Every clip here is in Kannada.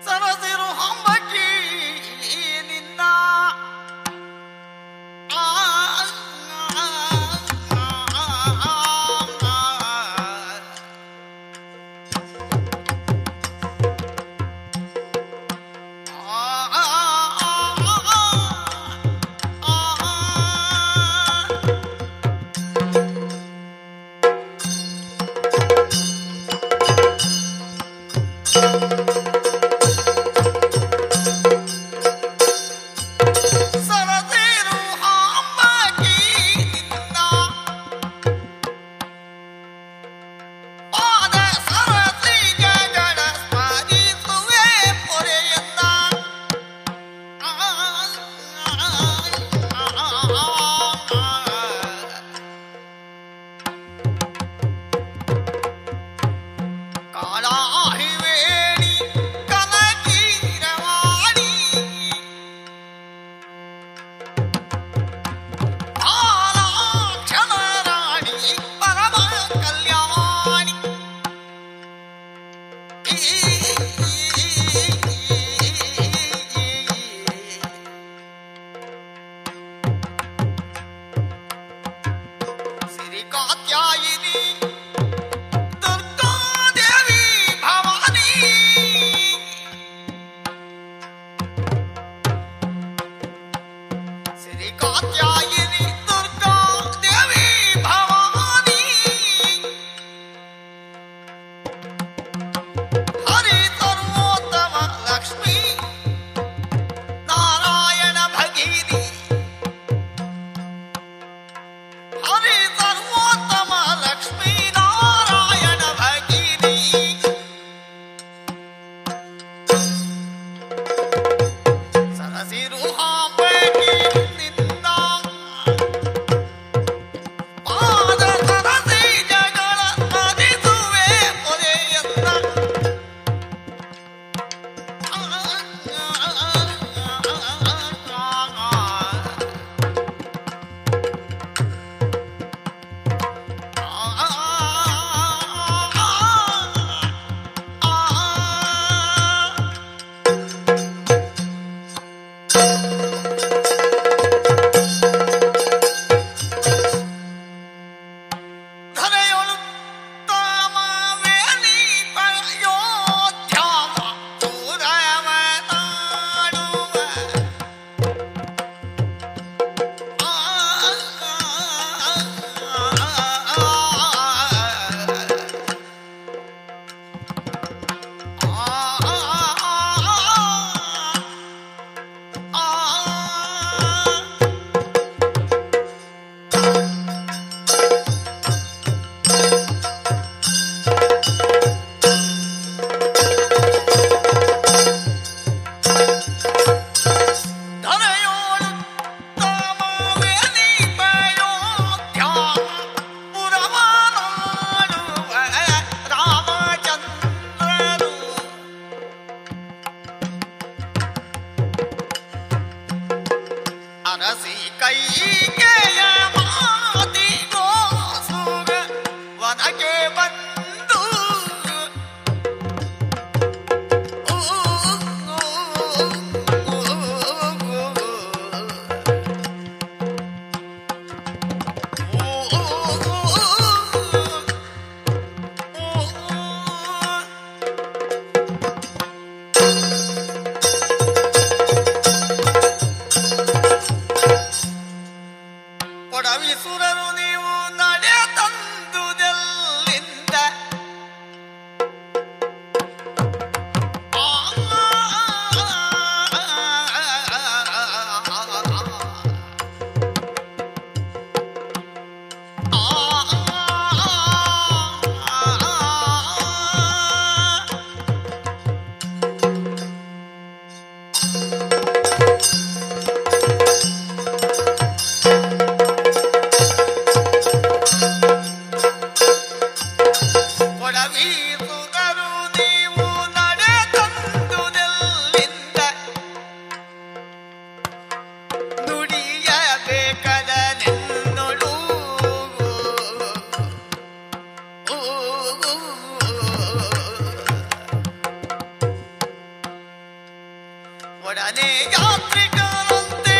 ಸರಸಿರು ಹಂಬಕಿ ನಿನ್ನ ಆ ಸರಸಿರು ಹಂಬಕಿ ನಿನ್ನ ಪಾದ ಸರಸಿಗಳ ಸ್ಮರಿಸುವೆ ಪೊರೆಯನ್ನ ಕಾಲಾಹಿವೇಣಿ ಕನಕೀರವಾಣಿ ಬಾಲಾಕ್ಷಣರಾಣಿ ಪರಮ ಕಲ್ಯಾಣಿ ಸಿರಿ ಕಾತ್ಯಾಯಿನಿ ದುರ್ಗಾದೇವಿ ಭಾ ಒಡನೆ ಯಾತ್ರಿಕರಂತೆ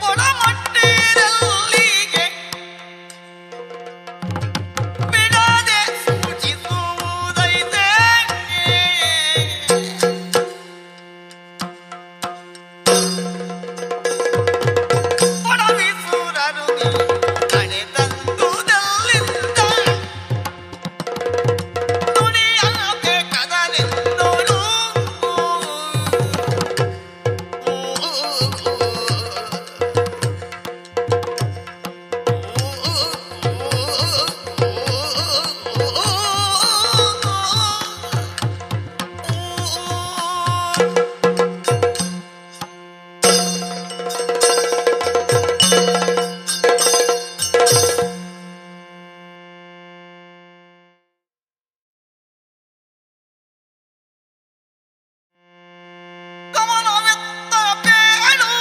ಒಡಮಟ್ಟಿರಲ್ಲಿಗೆ ಬಿಡದೆ ಸೂಚಿಸುವುದೈತೆ ಒಡವಿಸುರರು ಕಣೆ ತಂದುದಲ್ಲಿಂದ ನುಡಿಯಾಗೆ ಕದನೆಂದೋಳು ಗಮನವೆತ್ತ ಬೇಳು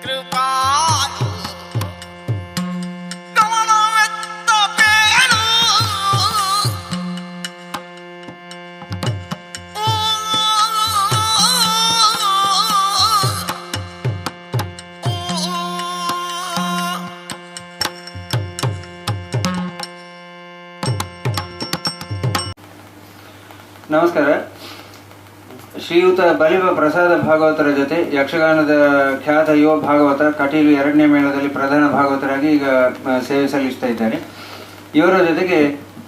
ಕೃಪಾಳು ಗಮನವೆತ್ತ ಬೇಳು ನಮಸ್ಕಾರ. ಶ್ರೀಯುತ ಬಲಿವ ಪ್ರಸಾದ ಭಾಗವತರ ಜೊತೆ ಯಕ್ಷಗಾನದ ಖ್ಯಾತ ಯುವ ಭಾಗವತ ಕಟೀಲು 2ನೇ ಮೇಳದಲ್ಲಿ ಪ್ರಧಾನ ಭಾಗವತರಾಗಿ ಈಗ ಸೇವೆ ಸಲ್ಲಿಸ್ತಾ ಇದ್ದಾರೆ. ಇವರ ಜೊತೆಗೆ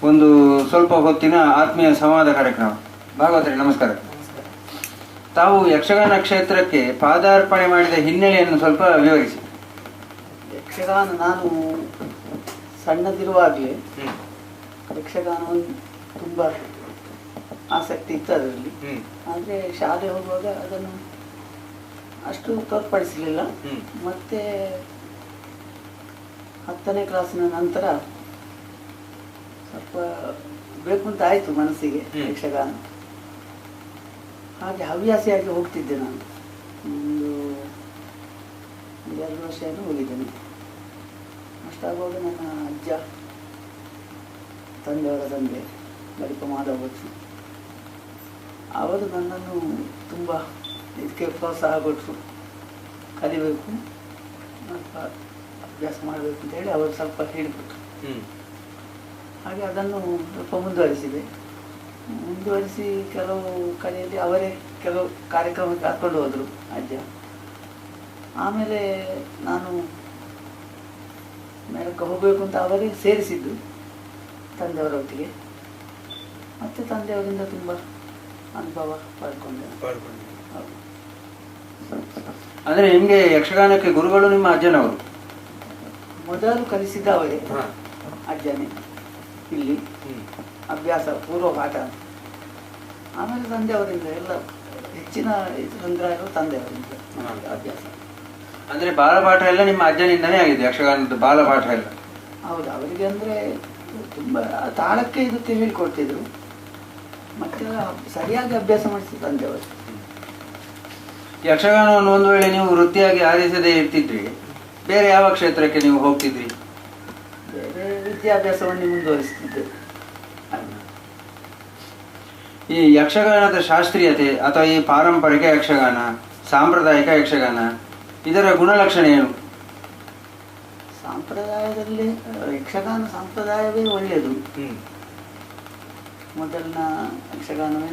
ಒಂದು ಸ್ವಲ್ಪ ಹೊತ್ತಿನ ಆತ್ಮೀಯ ಸಂವಾದ ಕಾರ್ಯಕ್ರಮ. ಭಾಗವತರೇ ನಮಸ್ಕಾರ. ತಾವು ಯಕ್ಷಗಾನ ಕ್ಷೇತ್ರಕ್ಕೆ ಪಾದಾರ್ಪಣೆ ಮಾಡಿದ ಹಿನ್ನೆಲೆಯನ್ನು ಸ್ವಲ್ಪ ವಿವರಿಸಿ. ಯಕ್ಷಗಾನ ನಾನು ಸಣ್ಣದಿರುವಾಗಲೇ ಯಕ್ಷಗಾನವನ್ನು ತುಂಬ ಆಸಕ್ತಿ ಇತ್ತು ಅದರಲ್ಲಿ. ಆದರೆ ಶಾಲೆ ಹೋಗುವಾಗ ಅದನ್ನು ಅಷ್ಟು ತೋರ್ಪಡಿಸಲಿಲ್ಲ. ಮತ್ತೆ 10ನೇ ಕ್ಲಾಸಿನ ನಂತರ ಸ್ವಲ್ಪ ಬೇಕು ಅಂತ ಆಯಿತು ಮನಸ್ಸಿಗೆ ಯಕ್ಷಗಾನ. ಹಾಗೆ ಹವ್ಯಾಸಿಯಾಗಿ ಹೋಗ್ತಿದ್ದೆ ನಾನು. ಒಂದು 2 ವರ್ಷ ಏನೋ ಹೋಗಿದ್ದೇನೆ. ಅಷ್ಟಾಗುವಾಗ ನನ್ನ ಅಜ್ಜ, ತಂದೆಯವರ ತಂದೆ ಬಲಿಪ ಮಾಧವ ಭಟ್ರು, ಅವರು ನನ್ನನ್ನು ತುಂಬ ಇದಕ್ಕೆ ಪ್ರೋತ್ಸಾಹ ಕೊಟ್ಟರು. ಕಲಿಬೇಕು, ಸ್ವಲ್ಪ ಅಭ್ಯಾಸ ಮಾಡಬೇಕು ಅಂತ ಹೇಳಿ ಅವರು ಸ್ವಲ್ಪ ಹೇಳಿಕೊಟ್ರು. ಹಾಗೆ ಅದನ್ನು ಸ್ವಲ್ಪ ಮುಂದುವರಿಸಿ ಕೆಲವು ಕಡೆಯಲ್ಲಿ ಅವರೇ ಕೆಲವು ಕಾರ್ಯಕ್ರಮಕ್ಕೆ ಹಾಕ್ಕೊಂಡು ಹೋದರು ಅಜ್ಜ. ಆಮೇಲೆ ನಾನು ಮೇಳಕ್ಕೆ ಹೋಗಬೇಕು ಅಂತ ಅವರೇ ಸೇರಿಸಿದ್ದು ತಂದೆಯವರೊಟ್ಟಿಗೆ. ಮತ್ತು ತಂದೆಯವರಿಂದ ತುಂಬ ಅನುಭವ ಪಡ್ಕೊಂಡೆ. ಅಂದ್ರೆ ನಿಮ್ಗೆ ಯಕ್ಷಗಾನಕ್ಕೆ ಗುರುಗಳು ನಿಮ್ಮ ಅಜ್ಜನವರು? ಮೊದಲು ಕಲಿಸಿದ ಅವರೇ, ಅಜ್ಜನೇ. ಇಲ್ಲಿ ಅಭ್ಯಾಸ ಪೂರ್ವ ಪಾಠ. ಆಮೇಲೆ ತಂದೆಯವರಿಂದ ಎಲ್ಲ ಹೆಚ್ಚಿನ ಸಂಗ್ರಹ ತಂದೆಯವರಿಂದ ಅಭ್ಯಾಸ. ಅಂದ್ರೆ ಬಾಲಪಾಠ ಎಲ್ಲ ನಿಮ್ಮ ಅಜ್ಜನಿಂದನೇ ಆಗಿದೆ, ಯಕ್ಷಗಾನದ ಬಾಲಪಾಠ ಎಲ್ಲ? ಹೌದು, ಅವರಿಗೆ ಅಂದರೆ ತುಂಬ ತಾಳಕ್ಕೆ ಇದಕ್ಕೆ ಹೇಳಿಕೊಡ್ತಿದ್ರು. ಮತ್ತೆ ಸರಿಯಾಗಿ ಅಭ್ಯಾಸ ಮಾಡಿಸಿದ ತಂದೆಯವರು. ಯಕ್ಷಗಾನವನ್ನು ಒಂದು ವೇಳೆ ನೀವು ವೃತ್ತಿಯಾಗಿ ಆರಿಸದೇ ಇರ್ತಿದ್ರಿ, ಬೇರೆ ಯಾವ ಕ್ಷೇತ್ರಕ್ಕೆ ನೀವು ಹೋಗ್ತಿದ್ರಿ? ಬೇರೆ ವಿದ್ಯಾಭ್ಯಾಸವನ್ನು ಮುಂದುವರಿಸ್ತಿದ್ದೆ. ಈ ಯಕ್ಷಗಾನದ ಶಾಸ್ತ್ರೀಯತೆ ಅಥವಾ ಈ ಪಾರಂಪರಿಕ ಯಕ್ಷಗಾನ, ಸಾಂಪ್ರದಾಯಿಕ ಯಕ್ಷಗಾನ, ಇದರ ಗುಣಲಕ್ಷಣ ಏನು? ಸಾಂಪ್ರದಾಯದಲ್ಲಿ ಯಕ್ಷಗಾನ ಸಂಪ್ರದಾಯವೇ ಒಳ್ಳೆಯದು. ಮೊದಲಿನ ಯಕ್ಷಗಾನವೇ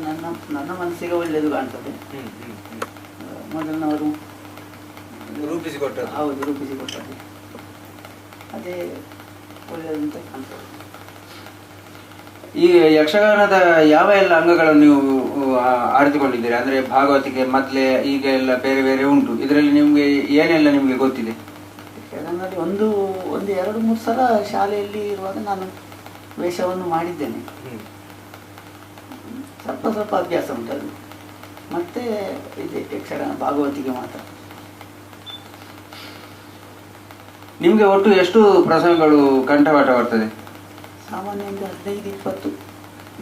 ನನ್ನ ಮನಸ್ಸಿಗೆ ಒಳ್ಳೆಯದು ಕಾಣ್ತದೆ. ಮೊದಲಿನವರು ರೂಪಿಸಿಕೊಟ್ಟದ್ದು. ಹೌದು, ರೂಪಿಸಿಕೊಟ್ಟದ್ದು ಅದೇ ಒಳ್ಳೆಯದು ಅಂತ ಕಾಣ್ತದೆ. ಈ ಯಕ್ಷಗಾನದ ಯಾವ ಎಲ್ಲ ಅಂಗಗಳನ್ನು ನೀವು ಆರಿಸಿಕೊಂಡಿದ್ದೀರಿ? ಅಂದ್ರೆ ಭಾಗವತಿಕೆ ಮೊದಲೇ ಈಗ ಎಲ್ಲ ಬೇರೆ ಬೇರೆ ಉಂಟು, ಇದರಲ್ಲಿ ನಿಮ್ಗೆ ಏನೆಲ್ಲ ನಿಮ್ಗೆ ಗೊತ್ತಿದೆ? ಯಕ್ಷಗಾನದಲ್ಲಿ ಒಂದು 2-3 ಸಲ ಶಾಲೆಯಲ್ಲಿ ಇರುವಾಗ ನಾನು ವೇಷವನ್ನು ಮಾಡಿದ್ದೇನೆ. ಸ್ವಲ್ಪ ಅಭ್ಯಾಸ ಉಂಟದು. ಮತ್ತೆ ಇದೆ ಯಕ್ಷಗಾನ ಭಾಗವತಿಗೆ ಮಾತ್ರ. ನಿಮ್ಗೆ ಒಟ್ಟು ಎಷ್ಟು ಪ್ರಸಂಗಗಳು ಕಂಠಪಾಠ ಬರ್ತದೆ? ಸಾಮಾನ್ಯದಿಂದ 15-20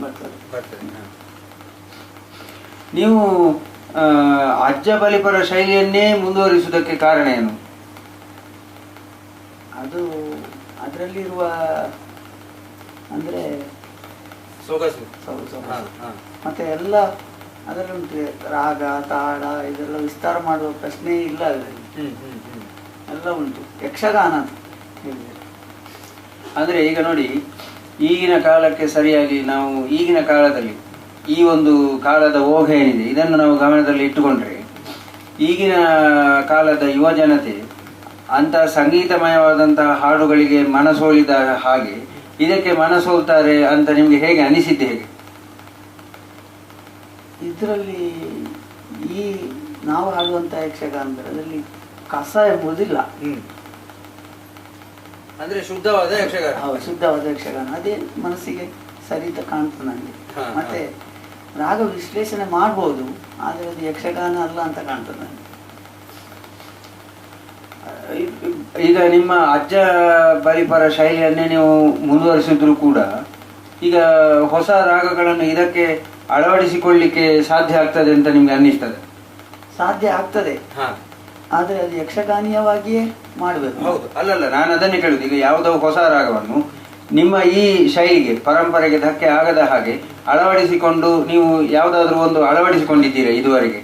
ಬರ್ತದೆ. ನೀವು ಅಜ್ಜ ಬಲಿಪರ ಶೈಲಿಯನ್ನೇ ಮುಂದುವರಿಸುವುದಕ್ಕೆ ಕಾರಣ ಏನು? ಅದು ಅದರಲ್ಲಿರುವ ಅಂದರೆ ಸೊಗಸು ಮತ್ತೆ ಎಲ್ಲ ಅದರಲ್ಲಿ ಉಂಟು ರಾಗ ತಾಳ ಇದೆಲ್ಲ ವಿಸ್ತಾರ ಮಾಡುವ ಪ್ರಶ್ನೆ ಇಲ್ಲ ಅದರಲ್ಲಿ. ಎಲ್ಲ ಉಂಟು ಯಕ್ಷಗಾನ ಅಂತ ಹೇಳಿದರೆ. ಅಂದರೆ ಈಗ ನೋಡಿ, ಈಗಿನ ಕಾಲಕ್ಕೆ ಸರಿಯಾಗಿ ನಾವು ಈಗಿನ ಕಾಲದಲ್ಲಿ ಈ ಒಂದು ಕಾಲದ ಓಘ ಏನಿದೆ ಇದನ್ನು ನಾವು ಗಮನದಲ್ಲಿ ಇಟ್ಟುಕೊಂಡ್ರೆ ಈಗಿನ ಕಾಲದ ಯುವ ಜನತೆ ಅಂತ ಸಂಗೀತಮಯವಾದಂತಹ ಹಾಡುಗಳಿಗೆ ಮನಸೋಲಿದ ಹಾಗೆ ಇದಕ್ಕೆ ಮನಸೋಲ್ತಾರೆ ಅಂತ ನಿಮ್ಗೆ ಹೇಗೆ ಅನಿಸಿದ್ದು? ಹೇಗೆ ಇದರಲ್ಲಿ ಈ ನಾವು ಹಾಡುವಂತಹ ಯಕ್ಷಗಾನ ಅದರಲ್ಲಿ ಕಸ ಎಂಬುದಿಲ್ಲ. ಅಂದ್ರೆ ಶುದ್ಧವಾದ ಯಕ್ಷಗಾನ. ಶುದ್ಧವಾದ ಯಕ್ಷಗಾನ ಅದೇ ಮನಸ್ಸಿಗೆ ಸರಿತ ಕಾಣ್ತದೆ ನನಗೆ. ಮತ್ತೆ ರಾಗ ವಿಶ್ಲೇಷಣೆ ಮಾಡ್ಬೋದು, ಆದರೆ ಅದು ಯಕ್ಷಗಾನ ಅಲ್ಲ ಅಂತ ಕಾಣ್ತದೆ ನನಗೆ. ಈಗ ನಿಮ್ಮ ಅಜ್ಜ ಬಲಿಪರ ಶೈಲಿಯನ್ನೇ ನೀವು ಮುಂದುವರಿಸಿದ್ರು ಕೂಡ ಈಗ ಹೊಸ ರಾಗಗಳನ್ನು ಇದಕ್ಕೆ ಅಳವಡಿಸಿಕೊಳ್ಳಿಕ್ಕೆ ಸಾಧ್ಯ ಆಗ್ತದೆ ಅಂತ ನಿಮ್ಗೆ ಅನ್ನಿಸ್ತದೆ? ಸಾಧ್ಯ ಆಗ್ತದೆ, ಆದರೆ ಅದು ಯಕ್ಷಗಾನೀಯವಾಗಿಯೇ ಮಾಡಬೇಕು. ಹೌದು, ಅಲ್ಲಲ್ಲ, ನಾನು ಅದನ್ನೇ ಕೇಳುದು. ಈಗ ಯಾವುದೋ ಹೊಸ ರಾಗವನ್ನು ನಿಮ್ಮ ಈ ಶೈಲಿಗೆ ಪರಂಪರೆಗೆ ಧಕ್ಕೆ ಆಗದ ಹಾಗೆ ಅಳವಡಿಸಿಕೊಂಡು ನೀವು ಯಾವುದಾದ್ರೂ ಒಂದು ಅಳವಡಿಸಿಕೊಂಡಿದ್ದೀರಾ ಇದುವರೆಗೆ?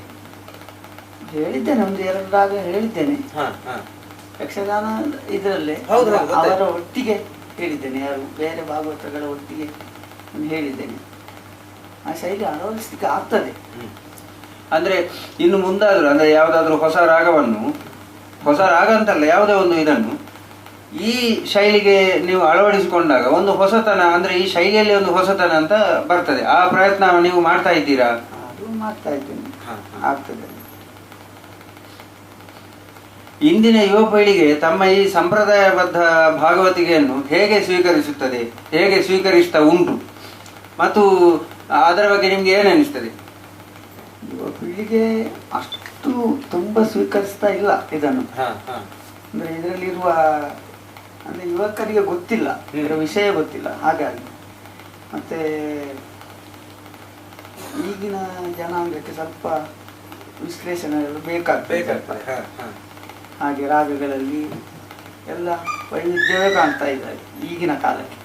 ಹೇಳಿದ್ದೇನೆ, ಒಂದು ಎರಡು ರಾಗ ಹೇಳಿದ್ದೇನೆ ಯಕ್ಷಗಾನ ಇದರಲ್ಲೇ. ಅವರ ಒಟ್ಟಿಗೆ ಹೇಳಿದ್ದೇನೆ, ಯಾರು ಬೇರೆ ಭಾಗವತಗಳ ಒಟ್ಟಿಗೆ ಹೇಳಿದ್ದೇನೆ. ಆ ಶೈಲಿ ಅಳವಡಿಸಲಿಕ್ಕೆ ಆಗ್ತದೆ. ಅಂದ್ರೆ ಇನ್ನು ಮುಂದಾದ್ರೂ ಅಂದ್ರೆ ಯಾವುದಾದ್ರೂ ಹೊಸ ರಾಗವನ್ನು, ಹೊಸ ರಾಗ ಅಂತಲ್ಲ ಯಾವುದೇ ಒಂದು ಇದನ್ನು ಈ ಶೈಲಿಗೆ ನೀವು ಅಳವಡಿಸಿಕೊಂಡಾಗ ಒಂದು ಹೊಸತನ, ಅಂದ್ರೆ ಈ ಶೈಲಿಯಲ್ಲಿ ಒಂದು ಹೊಸತನ ಅಂತ ಬರ್ತದೆ. ಆ ಪ್ರಯತ್ನ ನೀವು ಮಾಡ್ತಾ ಇದ್ದೀರಾ? ಅದು ಮಾಡ್ತಾ ಇದ್ದೇನೆ, ಆಗ್ತದೆ. ಇಂದಿನ ಯುವ ಪೀಳಿಗೆ ತಮ್ಮ ಈ ಸಂಪ್ರದಾಯಬದ್ಧ ಭಾಗವತಿಗೆಯನ್ನು ಹೇಗೆ ಸ್ವೀಕರಿಸುತ್ತದೆ, ಹೇಗೆ ಸ್ವೀಕರಿಸ್ತಾ ಉಂಟು, ಮತ್ತು ಅದರ ಬಗ್ಗೆ ನಿಮ್ಗೆ ಏನು ಅನಿಸ್ತದೆ? ಯುವ ಪೀಳಿಗೆ ಅಷ್ಟು ತುಂಬಾ ಸ್ವೀಕರಿಸ್ತಾ ಇಲ್ಲ ಇದನ್ನು. ಅಂದ್ರೆ ಇದರಲ್ಲಿರುವ ಅಂದ್ರೆ ಯುವಕರಿಗೆ ಗೊತ್ತಿಲ್ಲ, ಇದರ ವಿಷಯ ಗೊತ್ತಿಲ್ಲ. ಹಾಗಾಗಿ ಮತ್ತೆ ಈಗಿನ ಜನಾಂಗಕ್ಕೆ ಸ್ವಲ್ಪ ವಿಶ್ಲೇಷಣೆಗಳು ಬೇಕಾಗ್ತದೆ. ಹಾಗೆ ರಾಗಗಳಲ್ಲಿ ಎಲ್ಲ ವೈವಿಧ್ಯವೇ ಕಾಣ್ತಾ ಇದ್ದಾರೆ ಈಗಿನ ಕಾಲಕ್ಕೆ.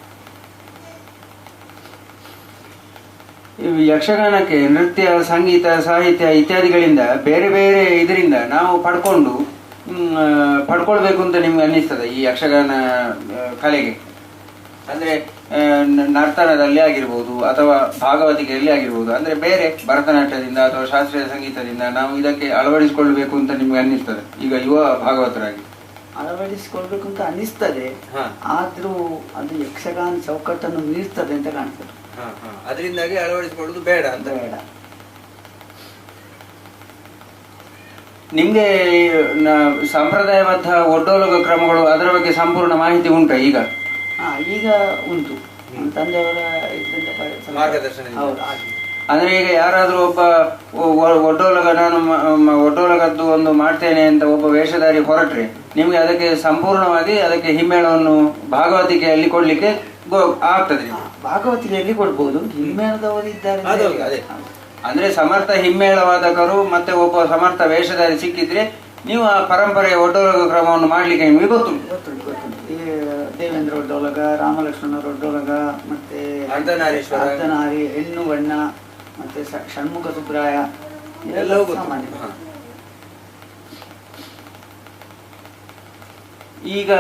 ಯಕ್ಷಗಾನಕ್ಕೆ ನೃತ್ಯ, ಸಂಗೀತ, ಸಾಹಿತ್ಯ ಇತ್ಯಾದಿಗಳಿಂದ ಬೇರೆ ಬೇರೆ ಇದರಿಂದ ನಾವು ಪಡ್ಕೊಳ್ಬೇಕು ಅಂತ ನಿಮ್ಗೆ ಅನ್ನಿಸ್ತದೆ ಈ ಯಕ್ಷಗಾನ ಕಲೆಗೆ? ಅಂದ್ರೆ ನರ್ತನದಲ್ಲಿ ಆಗಿರ್ಬೋದು ಅಥವಾ ಭಾಗವತಿಕೆಯಲ್ಲಿ ಆಗಿರ್ಬೋದು, ಅಂದ್ರೆ ಬೇರೆ ಭರತನಾಟ್ಯದಿಂದ ಅಥವಾ ಶಾಸ್ತ್ರೀಯ ಸಂಗೀತದಿಂದ ನಾವು ಇದಕ್ಕೆ ಅಳವಡಿಸಿಕೊಳ್ಬೇಕು ಅಂತ ನಿಮ್ಗೆ ಅನ್ನಿಸ್ತದೆ ಈಗ ಯುವ ಭಾಗವತರಾಗಿ? ಅಳವಡಿಸಿಕೊಳ್ಬೇಕು ಅಂತ ಅನ್ನಿಸ್ತದೆ, ಆದ್ರೂ ಅದು ಯಕ್ಷಗಾನ ಚೌಕಟ್ಟನ್ನು ಮೀರ್ತದೆ ಅಂತ ಕಾಣ್ತದೆ. ಅದರಿಂದಾಗಿ ಅಳವಡಿಸಿಕೊಳ್ಳುವುದು ಬೇಡ ಅಂತ. ಬೇಡ. ನಿಮ್ಗೆ ಸಂಪ್ರದಾಯಬದ್ಧ ಒಡ್ಡೋಲಗ ಕ್ರಮಗಳು ಅದರ ಬಗ್ಗೆ ಸಂಪೂರ್ಣ ಮಾಹಿತಿ ಉಂಟಾ ಈಗ? ಈಗ ಉಂಟು, ತಂದೆಯವರ ಮಾರ್ಗದರ್ಶನ. ಅಂದ್ರೆ ಈಗ ಯಾರಾದ್ರೂ ಒಬ್ಬ ಒಡ್ಡೋಲಗ, ನಾನು ಒಡ್ಡೋಲಗದ್ದು ಒಂದು ಮಾಡ್ತೇನೆ ಅಂತ ಒಬ್ಬ ವೇಷಧಾರಿ ಹೊರಟ್ರೆ ನಿಮ್ಗೆ ಅದಕ್ಕೆ ಸಂಪೂರ್ಣವಾಗಿ ಅದಕ್ಕೆ ಹಿಮ್ಮೇಳವನ್ನು ಭಾಗವತಿಕೆಯಲ್ಲಿ ಕೊಡ್ಲಿಕ್ಕೆ ಆಗ್ತದೆ? ಭಾಗವತಿಕೆಯಲ್ಲಿ ಕೊಡ್ಬೋದು, ಹಿಮ್ಮೇಳದವರು ಇದ್ದಾರೆ. ಅಂದ್ರೆ ಸಮರ್ಥ ಹಿಮ್ಮೇಳವಾದಕರು ಮತ್ತೆ ಒಬ್ಬ ಸಮರ್ಥ ವೇಷಧಾರಿ ಸಿಕ್ಕಿದ್ರೆ ನೀವು ಆ ಪರಂಪರೆಯ ಒಡ್ಡೋಲಗ ಕ್ರಮವನ್ನು ಮಾಡ್ಲಿಕ್ಕೆ ನಿಮಗೆ ಗೊತ್ತುಂಟು. ದೇವೇಂದ್ರ ಒಡ್ಡೋಲಗ, ರಾಮಲಕ್ಷ್ಮಣರ ಒಡ್ಡೋಲಗ, ಮತ್ತೆ ಅರ್ಧನಾರಿ, ಹೆಣ್ಣು ಬಣ್ಣ, ಮತ್ತೆ ಷಣ್ಮುಖ ಸುಬ್ರಾಯ, ಇದೆಲ್ಲವೂ ಸಾಮಾನ್ಯ. ಈಗ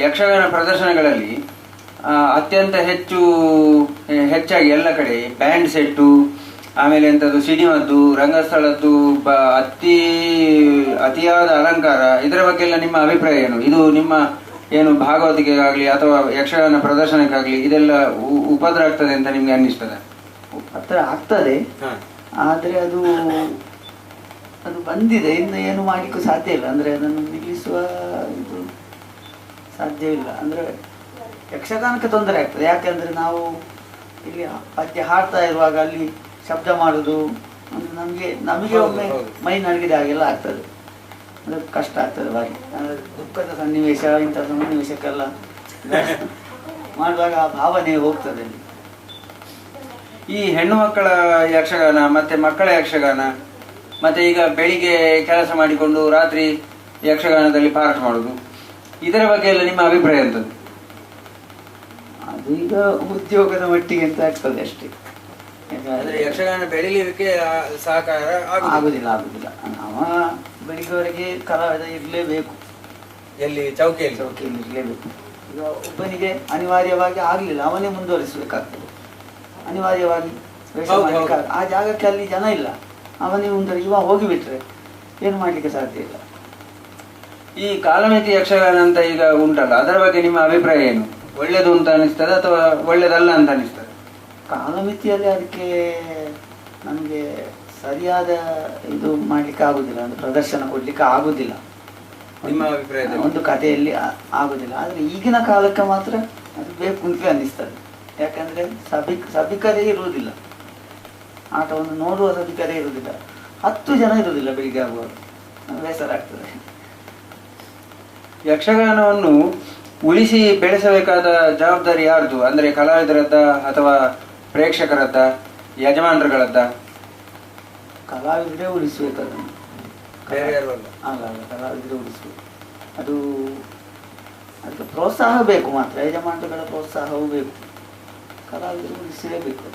ಯಕ್ಷಗಾನ ಪ್ರದರ್ಶನಗಳಲ್ಲಿ ಅತ್ಯಂತ ಹೆಚ್ಚಾಗಿ ಎಲ್ಲ ಕಡೆ ಬ್ಯಾಂಡ್ ಸೆಟ್ಟು, ಆಮೇಲೆ ಎಂಥದ್ದು ಸಿಡಿಮದ್ದು, ರಂಗಸ್ಥಳದ್ದು ಅತಿಯಾದ ಅಲಂಕಾರ, ಇದರ ಬಗ್ಗೆ ಎಲ್ಲ ನಿಮ್ಮ ಅಭಿಪ್ರಾಯ ಏನು? ಇದು ನಿಮ್ಮ ಏನು ಭಾಗವತಿಕೆಗಾಗ್ಲಿ ಅಥವಾ ಯಕ್ಷಗಾನ ಪ್ರದರ್ಶನಕ್ಕಾಗ್ಲಿ ಇದೆಲ್ಲ ಉಪದ್ರ ಆಗ್ತದೆ ಅಂತ ನಿಮ್ಗೆ ಅನ್ನಿಸ್ತದೆ? ಉಪದ್ರ ಆಗ್ತದೆ, ಆದ್ರೆ ಅದು ಬಂದಿದೆ, ಇನ್ನು ಏನು ಮಾಡ್ಲಿಕ್ಕೂ ಸಾಧ್ಯ ಇಲ್ಲ. ಅಂದ್ರೆ ಅದನ್ನು ನಿಲ್ಲಿಸುವ ಇದು ಸಾಧ್ಯವಿಲ್ಲ. ಅಂದ್ರೆ ಯಕ್ಷಗಾನಕ್ಕೆ ತೊಂದರೆ ಆಗ್ತದೆ, ಯಾಕೆಂದ್ರೆ ನಾವು ಇಲ್ಲಿ ಪದ್ಯ ಹಾಡ್ತಾ ಇರುವಾಗ ಅಲ್ಲಿ ಶಬ್ದ ಮಾಡುದು ಅಂದ್ರೆ ನಮಗೆ ಒಮ್ಮೆ ಮೈ ನಡಗಿದ ಹಾಗೆಲ್ಲ ಆಗ್ತದೆ. ಅಂದ್ರೆ ಕಷ್ಟ ಆಗ್ತದೆ ಬಾರಿ. ದುಃಖದ ಸನ್ನಿವೇಶ, ಇಂಥ ಸನ್ನಿವೇಶಕ್ಕೆಲ್ಲ ಮಾಡುವಾಗ ಆ ಭಾವನೆ ಹೋಗ್ತದೆ. ಈ ಹೆಣ್ಣು ಮಕ್ಕಳ ಯಕ್ಷಗಾನ ಮತ್ತೆ ಮಕ್ಕಳ ಯಕ್ಷಗಾನ, ಮತ್ತೆ ಈಗ ಬೆಳಿಗ್ಗೆ ಕೆಲಸ ಮಾಡಿಕೊಂಡು ರಾತ್ರಿ ಯಕ್ಷಗಾನದಲ್ಲಿ ಪಾಠ ಮಾಡುದು, ಇದರ ಬಗ್ಗೆ ಎಲ್ಲ ನಿಮ್ಮ ಅಭಿಪ್ರಾಯ ಎಂತದ್ದು? ಅದು ಈಗ ಉದ್ಯೋಗದ ಮಟ್ಟಿಗೆ ಅಂತ ಆಗ್ತದೆ ಅಷ್ಟೇ. ಅಂದ್ರೆ ಯಕ್ಷಗಾನ ಬೆಳಿಲಿಕ್ಕೆ ಸಹಕಾರ ಆಗುದಿಲ್ಲ ಆಗುದಿಲ್ಲ. ನಾವು ಬೆಳಿಗ್ಗೆವರೆಗೆ ಕಲಾವಿದ ಇರಲೇಬೇಕು, ಎಲ್ಲಿ ಚೌಕಿಯಲ್ಲಿ ಇರಲೇಬೇಕು. ಈಗ ಒಬ್ಬನಿಗೆ ಅನಿವಾರ್ಯವಾಗಿ ಆಗಲಿಲ್ಲ, ಅವನೇ ಮುಂದುವರಿಸಬೇಕಾಗ್ತದೆ ಅನಿವಾರ್ಯವಾಗಿ. ಆ ಜಾಗಕ್ಕೆ ಅಲ್ಲಿ ಜನ ಇಲ್ಲ, ಅವನೇ ಇವ ಹೋಗಿಬಿಟ್ರೆ ಏನು ಮಾಡ್ಲಿಕ್ಕೆ ಸಾಧ್ಯ ಇಲ್ಲ. ಈ ಕಾಲಮಿತಿ ಯಕ್ಷಗಾನ ಅಂತ ಈಗ ಉಂಟಲ್ಲ, ಅದರ ಬಗ್ಗೆ ನಿಮ್ಮ ಅಭಿಪ್ರಾಯ ಏನು? ಒಳ್ಳೇದು ಅಂತ ಅನಿಸ್ತದೆ ಅಥವಾ ಒಳ್ಳೇದಲ್ಲ ಅಂತ ಅನಿಸ್ತದೆ? ಕಾಲಮಿತಿಯಲ್ಲಿ ಅದಕ್ಕೆ ನಮಗೆ ಸರಿಯಾದ ಇದು ಮಾಡ್ಲಿಕ್ಕೆ ಆಗುದಿಲ್ಲ, ಒಂದು ಪ್ರದರ್ಶನ ಕೊಡ್ಲಿಕ್ಕೆ ಆಗುದಿಲ್ಲ. ನಿಮ್ಮ ಅಭಿಪ್ರಾಯ? ಒಂದು ಕಥೆಯಲ್ಲಿ ಆಗುದಿಲ್ಲ. ಆದ್ರೆ ಈಗಿನ ಕಾಲಕ್ಕೆ ಮಾತ್ರ ಅದು ಬೇಕು ಅಂತ ಅನ್ನಿಸ್ತದೆ. ಯಾಕಂದ್ರೆ ಸಭಿಕರೇ ಇರುವುದಿಲ್ಲ, ಆಟವನ್ನು ನೋಡುವ ಸಭಿಕರೇ ಇರುವುದಿಲ್ಲ, 10 ಜನ ಇರುವುದಿಲ್ಲ ಬೆಳಿಗ್ಗೆ ಆಗುವಾಗ, ಬೇಸರ ಆಗ್ತದೆ. ಯಕ್ಷಗಾನವನ್ನು ಉಳಿಸಿ ಬೆಳೆಸಬೇಕಾದ ಜವಾಬ್ದಾರಿ ಯಾರ್ದು? ಅಂದ್ರೆ ಕಲಾವಿದರದ್ದ ಅಥವಾ ಪ್ರೇಕ್ಷಕರದ್ದ, ಯಜಮಾನರುಗಳದ್ದ? ಕಲಾವಿದರೇ ಉಳಿಸ್ಬೇಕು ಅದನ್ನು, ಅಲ್ಲ ಕಲಾವಿದರೇ ಉಳಿಸ್ಬೇಕು. ಅದು ಅದಕ್ಕೆ ಪ್ರೋತ್ಸಾಹ ಬೇಕು ಮಾತ್ರ, ಯಜಮಾನರುಗಳ ಪ್ರೋತ್ಸಾಹವೂ ಬೇಕು, ಕಲಾವಿದರು ಉಳಿಸಲೇಬೇಕು.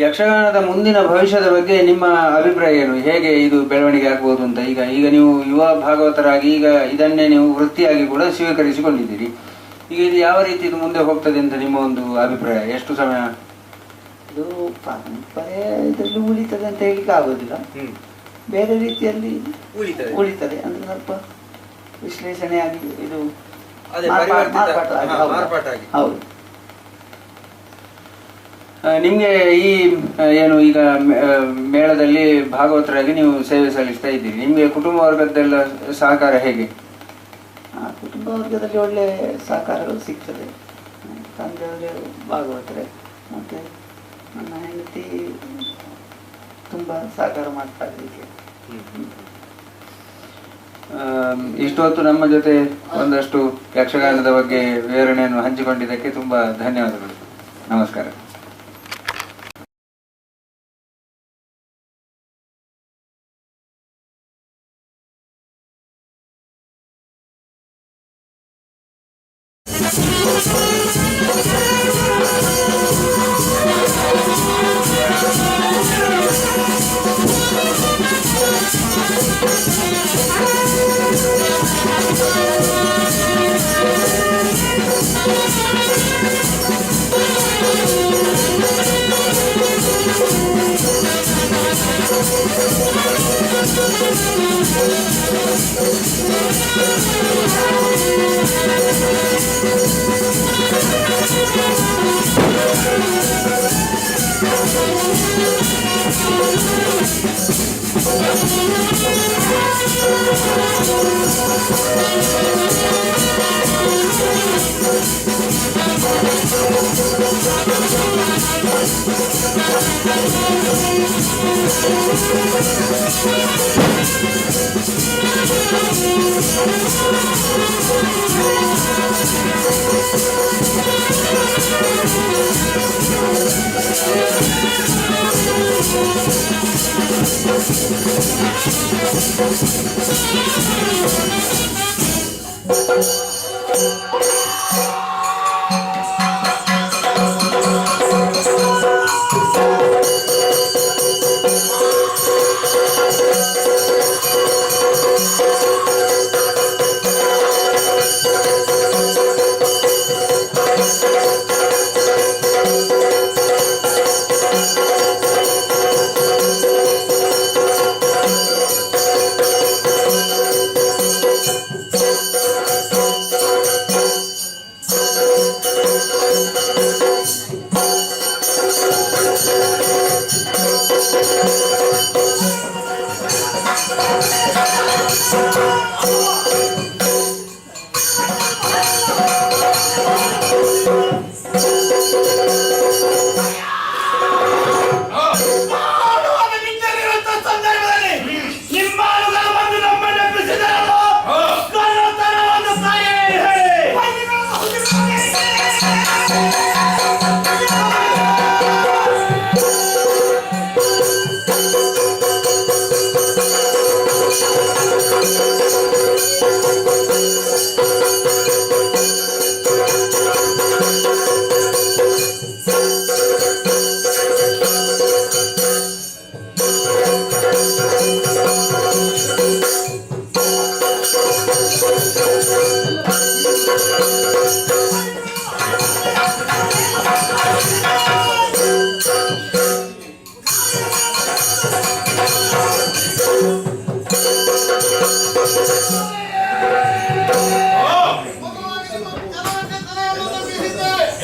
ಯಕ್ಷಗಾನದ ಮುಂದಿನ ಭವಿಷ್ಯದ ಬಗ್ಗೆ ನಿಮ್ಮ ಅಭಿಪ್ರಾಯ ಏನು? ಹೇಗೆ ಇದು ಬೆಳವಣಿಗೆ ಆಗ್ಬೋದು ಅಂತ? ಈಗ ನೀವು ಯುವ ಭಾಗವತರಾಗಿ ಈಗ ಇದನ್ನೇ ನೀವು ವೃತ್ತಿಯಾಗಿ ಕೂಡ ಸ್ವೀಕರಿಸಿಕೊಂಡಿದ್ದೀರಿ. ಈಗ ಇದು ಯಾವ ರೀತಿ ಇದು ಮುಂದೆ ಹೋಗ್ತದೆ ಅಂತ ನಿಮ್ಮ ಒಂದು ಅಭಿಪ್ರಾಯ? ಎಷ್ಟು ಸಮಯ ಇದು ಪರಂಪರೆ ಇದರಲ್ಲಿ ಉಳಿತದೆ ಅಂತ ಹೇಳಿಕ್ಕೆ ಆಗೋದಿಲ್ಲ, ಬೇರೆ ರೀತಿಯಲ್ಲಿ ಉಳಿತದೆ. ಅಂದ್ರೆ ಸ್ವಲ್ಪ ವಿಶ್ಲೇಷಣೆಯಾಗಿ ಇದು ಹೌದು. ನಿಮ್ಗೆ ಈ ಏನು ಈಗ ಮೇಳದಲ್ಲಿ ಭಾಗವತರಾಗಿ ನೀವು ಸೇವೆ ಸಲ್ಲಿಸ್ತಾ ಇದ್ದೀರಿ, ನಿಮ್ಗೆ ಕುಟುಂಬ ವರ್ಗದ್ದೆಲ್ಲ ಸಹಕಾರ ಹೇಗೆ? ಕುಟುಂಬ ವರ್ಗದಲ್ಲಿ ಒಳ್ಳೆ ಸಹಕಾರಗಳು ಸಿಗ್ತದೆ. ತಂದೆಯವರೇ ಭಾಗವತರೇ, ಮತ್ತೆ ನನ್ನ ಹೆಂಡತಿ ತುಂಬಾ ಸಹಕಾರ ಮಾಡ್ತಾರೆ. ಇಷ್ಟು ಹೊತ್ತು ನಮ್ಮ ಜೊತೆ ಒಂದಷ್ಟು ಯಕ್ಷಗಾನದ ಬಗ್ಗೆ ವಿವರಣೆಯನ್ನು ಹಂಚಿಕೊಂಡಿದ್ದಕ್ಕೆ ತುಂಬಾ ಧನ್ಯವಾದಗಳು. ನಮಸ್ಕಾರ.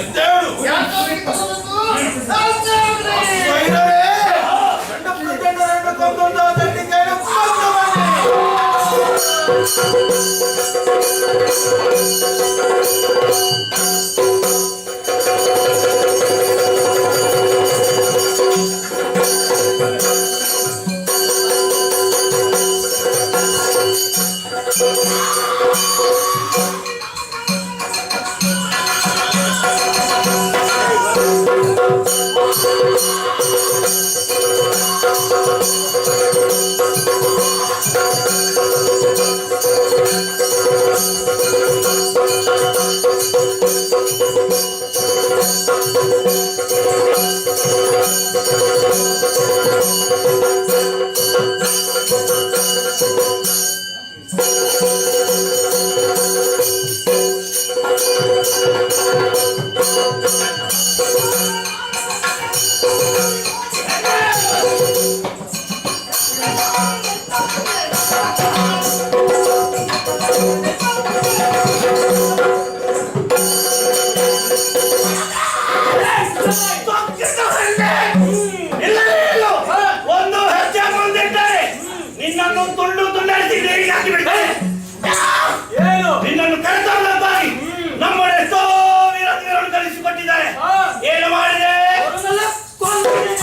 ಎದ್ದೇಳು. ಯಾಕಾಗಿ ಬರುವುದು? ಸಾಧ್ಯವೇ? ವೈರರೇ, ಗಂಡ ಪ್ರಚಂಡರನ್ನು ಕೊಂದೊಂದು ದಂಡಿಕೆಯನ್ನು ಕೊಂದು ಒಂದು ಹೆಜ್ಜೆ ಮುಂದಿಟ್ಟರೆ ನಿನ್ನನ್ನು ತುಂಡು ತುಂಡರಿಸಿ ನೀರಿಗೆ ಹಾಕಿ ಬಿಡ್ತಾರೆ. ಏನು ನಿನ್ನನ್ನು ಕರೆತರಲಾಗಿ ನಮ್ಮ ಎಷ್ಟೋ ವೀರನ್ನು ಕಳಿಸಿಕೊಟ್ಟಿದ್ದಾರೆ. ಏನು ಮಾಡಿದೆ?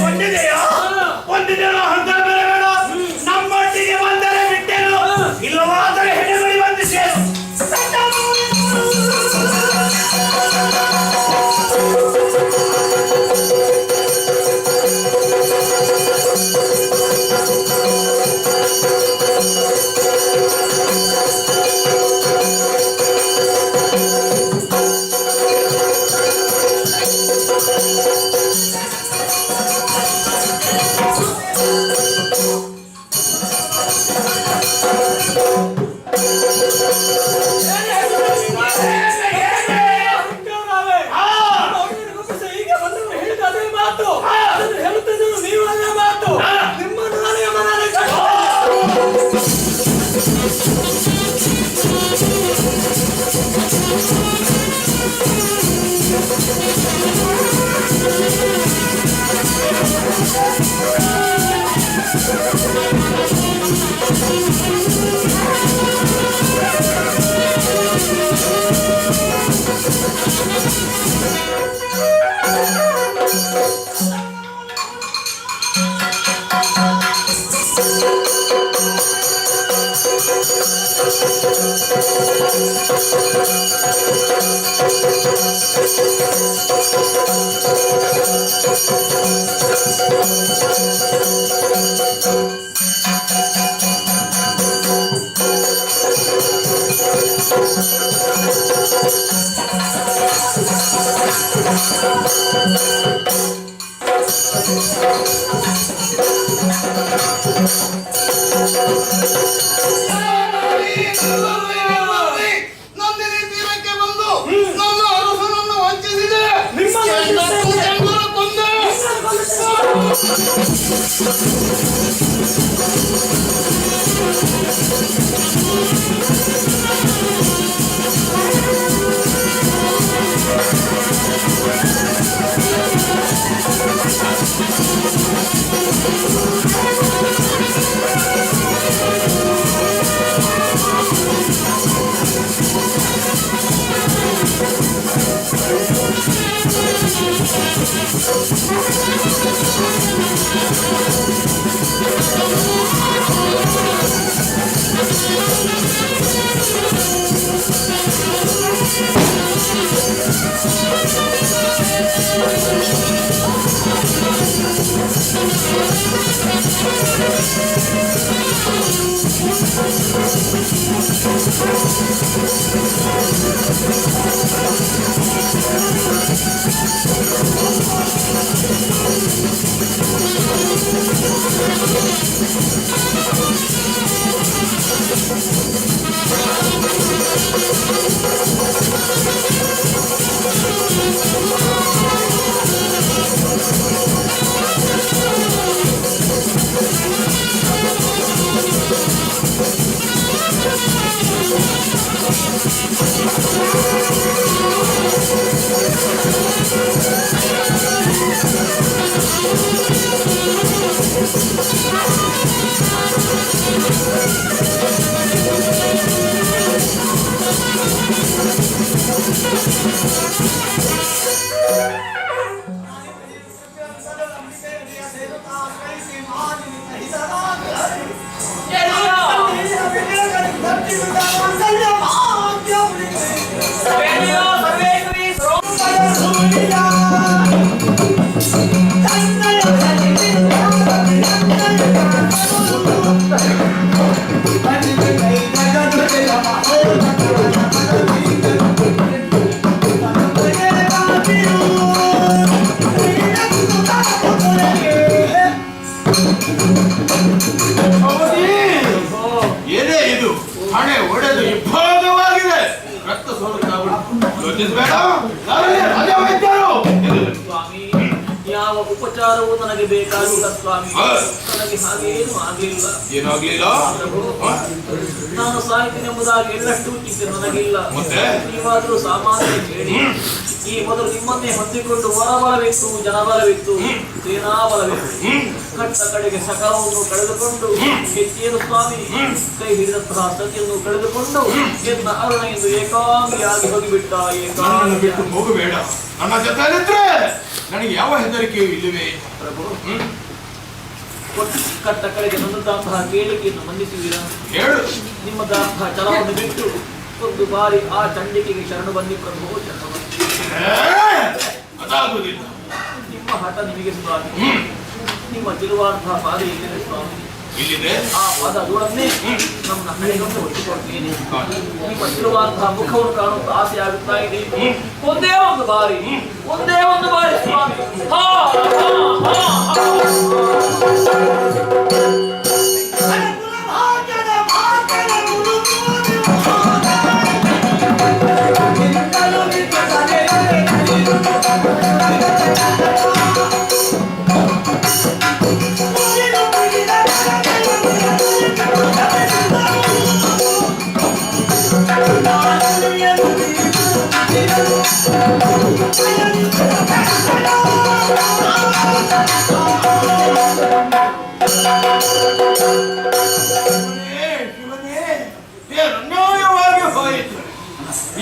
ಕೊಂದಿದೆಯಾ? ಕೊಂದಿದೆಯೋ ಅಹಂಕಾರ ಬೇರೆ ಬೇಡ. ನಮ್ಮೊಟ್ಟಿಗೆ ಬಂದರೆ ಬಿಟ್ಟೇನು, ಇಲ್ಲವಾದರೆ ಹೆಣ್ಣುಗಳಿ ಬಂದಿದ್ದೇನು. ನಂದಿನಿ ತೀರಕ್ಕೆ ಬಂದು ನನ್ನ ಅರಸನನ್ನು ವಂಚಿಸಿದೆ. ಕೊಂದೆ. ಏನೇ ಇದು ಹಣೆ ಒಡೆದು ಇಬ್ಬಾಗವಾಗಿದೆ, ರಕ್ತ ಯೋಚಿಸಬೇಡ. ರಾಜ ವೈದ್ಯರು ಸ್ವಾಮಿ, ಯಾವ ಉಪಚಾರವೂ ನನಗೆ ಬೇಕಾಗಿಲ್ಲ ಸ್ವಾಮಿ. ನನಗೆ ಹಾಗೇನು ಆಗಲಿಲ್ಲ. ಏನಾಗ್ಲಿಲ್ಲ? ನಾನು ಸಾಹಿತ್ಯನೆಂಬುದಾಗಿ ಎಳ್ಳಷ್ಟು ಚಿಂತೆ ನನಗಿಲ್ಲ. ನೀವಾದರೂ ಸಾಮಾನ್ಯ ಕೇಳಿ. ಈ ಮೊದಲು ನಿಮ್ಮನ್ನೇ ಹೊಂದಿಕೊಂಡು ಹೊರಬಲವಿತ್ತು, ಜನಬಲವಿತ್ತು, ಸೇನಾಬಲವಿತ್ತು. ಕಟ್ಟ ಕಡೆಗೆ ಸಕಲವನ್ನು ಕಳೆದುಕೊಂಡು ಹೆಚ್ಚೇನು ಸ್ವಾಮಿ ಕೈ ಹಿಡಿದಂತಹ ಸತಿಯನ್ನು ಕಳೆದುಕೊಂಡು ಎನ್ನ ಅರುಣ ಎಂದು ಏಕಾಂಗಿಯಾಗಿ ಹೋಗಿಬಿಟ್ಟ. ನನ್ನನ್ನು ಬಿಟ್ಟು ಹೋಗಬೇಡ. ನನ್ನ ಜೊತೆಯಲ್ಲಿದ್ರೆ ನನಗೆ ಯಾವ ಹೆದರಿಕೆಯೂ ಇಲ್ಲವೇ ಪ್ರಭು. ಕಟ್ಟ ಕಡೆಗೆ ನನ್ನಂತಹ ಕೇಳಿಕೆಯನ್ನು ಮಂಡಿಸುವಿರಾ? ಹೇಳು. ನಿಮ್ಮದಂತಹ ಛಲವನ್ನು ಬಿಟ್ಟು ಒಂದು ಬಾರಿ ಆ ಚಂಡಿಕೆಗೆ ಶರಣು ಬನ್ನಿ ಪ್ರಭು. ಅದಾಗುವುದಿಲ್ಲ. ನಿಮ್ಮ ಹಠ ನಿಮಗೆ ಸ್ವಾಮಿ. ನಿಮ್ಮ ತಿರುವಾದಂತಹ ಪಾದ ಇಲ್ಲಿದೆ ಸ್ವಾಮಿ. ಇಲ್ಲಿದೆ. ಆ ಪಾದ ದೂರನ್ನೇ ನಮ್ಮ ಹಣೆಗೊಂಡು ಒಟ್ಟಿಕೊಡ್ತೀನಿ. ನಿಮ್ಮ ತಿರುವಾದಂತಹ ಮುಖವನ್ನು ಕಾಣುವಂತ ಆಸೆ ಆಗುತ್ತಾ ಇದೆ. ಒಂದೇ ಒಂದು ಬಾರಿ ಸ್ವಾಮಿ. ಹಾ ಹಾ ಹಾ ಅನ್ಯಾಯವಾಗಿ ಹೋಯಿತು.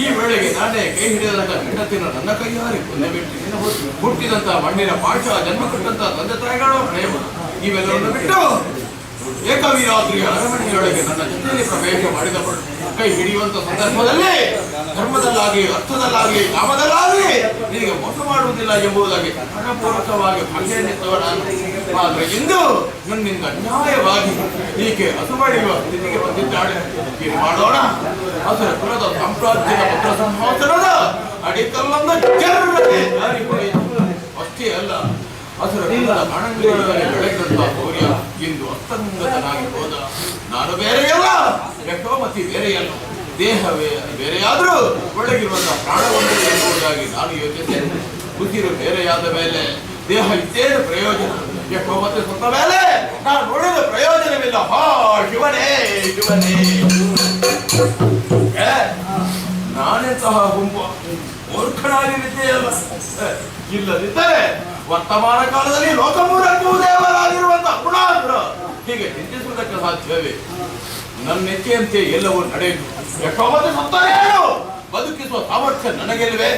ಈ ವೇಳೆಗೆ ನಾನೇ ಕೈ ಹಿಡಿಯದಾಗ ಹೆಂಡತಿನ ನನ್ನ ಕೈಯಾರಿ ಕೊಂದೆ ಬಿಟ್ಟು ಹುಟ್ಟಿದಂತ ಮಣ್ಣಿನ ಪಾಠ ಜನ್ಮ ಕೊಟ್ಟಂತ ತಂದೆ ತಾಯಿಗಳು ಪ್ರೇಮ ಇವೆಲ್ಲವನ್ನು ಬಿಟ್ಟು ಏಕವೀರಾತ್ರಿಯ ಅರಮನೆಯೊಳಗೆ ನನ್ನ ಜೊತೆಯಲ್ಲಿ ಪ್ರವೇಶ ಮಾಡಿದವಳು ಕೈ ಹಿಡಿಯುವಂತ ಸಂದರ್ಭದಲ್ಲಿ ಧರ್ಮದಲ್ಲಾಗಿ, ಅರ್ಥದಲ್ಲಾಗಿ, ಕಾಮದಲ್ಲಾಗಿ ನಿನಗೆ ಮೋಸ ಮಾಡುವುದಿಲ್ಲ ಎಂಬುದಾಗಿ ಹಣಪೂರ್ವಕವಾಗಿ ಭಾಗ್ಯನಿತ್ತವ ನಾನು. ಆದ್ರೆ ಇಂದು ನನ್ನಿಂದ ಅನ್ಯಾಯವಾಗಿ ಈಕೆ ಹಸುಬಡಿಯುವ ಸ್ಥಿತಿಗೆ ಬಂದಿದ್ದಾಳೆ. ಏನು ಮಾಡೋಣ? ಅದರ ಕುಲದ ಸಾಮ್ರಾಜ್ಯದ ಪುತ್ರ ಸಂಹಾಸನದ ಅಡಿಕಲ್ಲೊಂದು ಜರ್ರನೆ ಜಾರಿ ಹೋಯಿತು. ಅಷ್ಟೇ ಅಲ್ಲ, ಅದರ ಕುಲದ ಬಾಣಂಗಳೊಳಗೆ ಬೆಳೆದಂತ ಸೂರ್ಯ ಇಂದು ಅಸ್ತಂಗತನಾಗಿ ಹೋದ. ನಾನು ಬೇರೆಯಲ್ಲ, ಯಶೋಮತಿ ಬೇರೆಯಲ್ಲ. ದೇಹವೇ ಬೇರೆಯಾದರೂ ಒಳಗಿರುವಂತಹ ಪ್ರಾಣವನ್ನು ಎಂಬುದಾಗಿ ನಾನು ಯೋಚಿಸಿದೆ. ಉಸಿರು ಬೇರೆಯಾದ ಮೇಲೆ ದೇಹ ಇದ್ದೇನು ಪ್ರಯೋಜನ? ಯಶೋಮತಿ ಸತ್ತ ಮೇಲೆ ನಾನು ನೋಡಿದ ಪ್ರಯೋಜನವಿಲ್ಲ. ಹಾ ಶಿವನೇ ಶಿವನೇ, ನಾನೆಂತಹ ಗುಂಪು ಮೂರ್ಖನಾಗಿ ವಿದ್ಯೆಯಲ್ಲ. ಇಲ್ಲದಿದ್ದರೆ ವರ್ತಮಾನ ಕಾಲದಲ್ಲಿ ಲೋಕಮೂರಕ್ಕೂ ದೇವರಾಗಿರುವಂತಹ ಗುಣಾಂತರ ಹೀಗೆ ಚಿಂತಿಸುವುದಕ್ಕೆ ಸಾಧ್ಯವೇ? ನನ್ನ ಇಚ್ಛೆಯಂತೆ ಎಲ್ಲವೂ ನಡೆಯಿತು. ಯಶೋಮತಿ ಸತ್ತರೇನು ಬದುಕಿಸುವ ಸಾಮರ್ಥ್ಯ ನನಗೆಲ್ವೇ?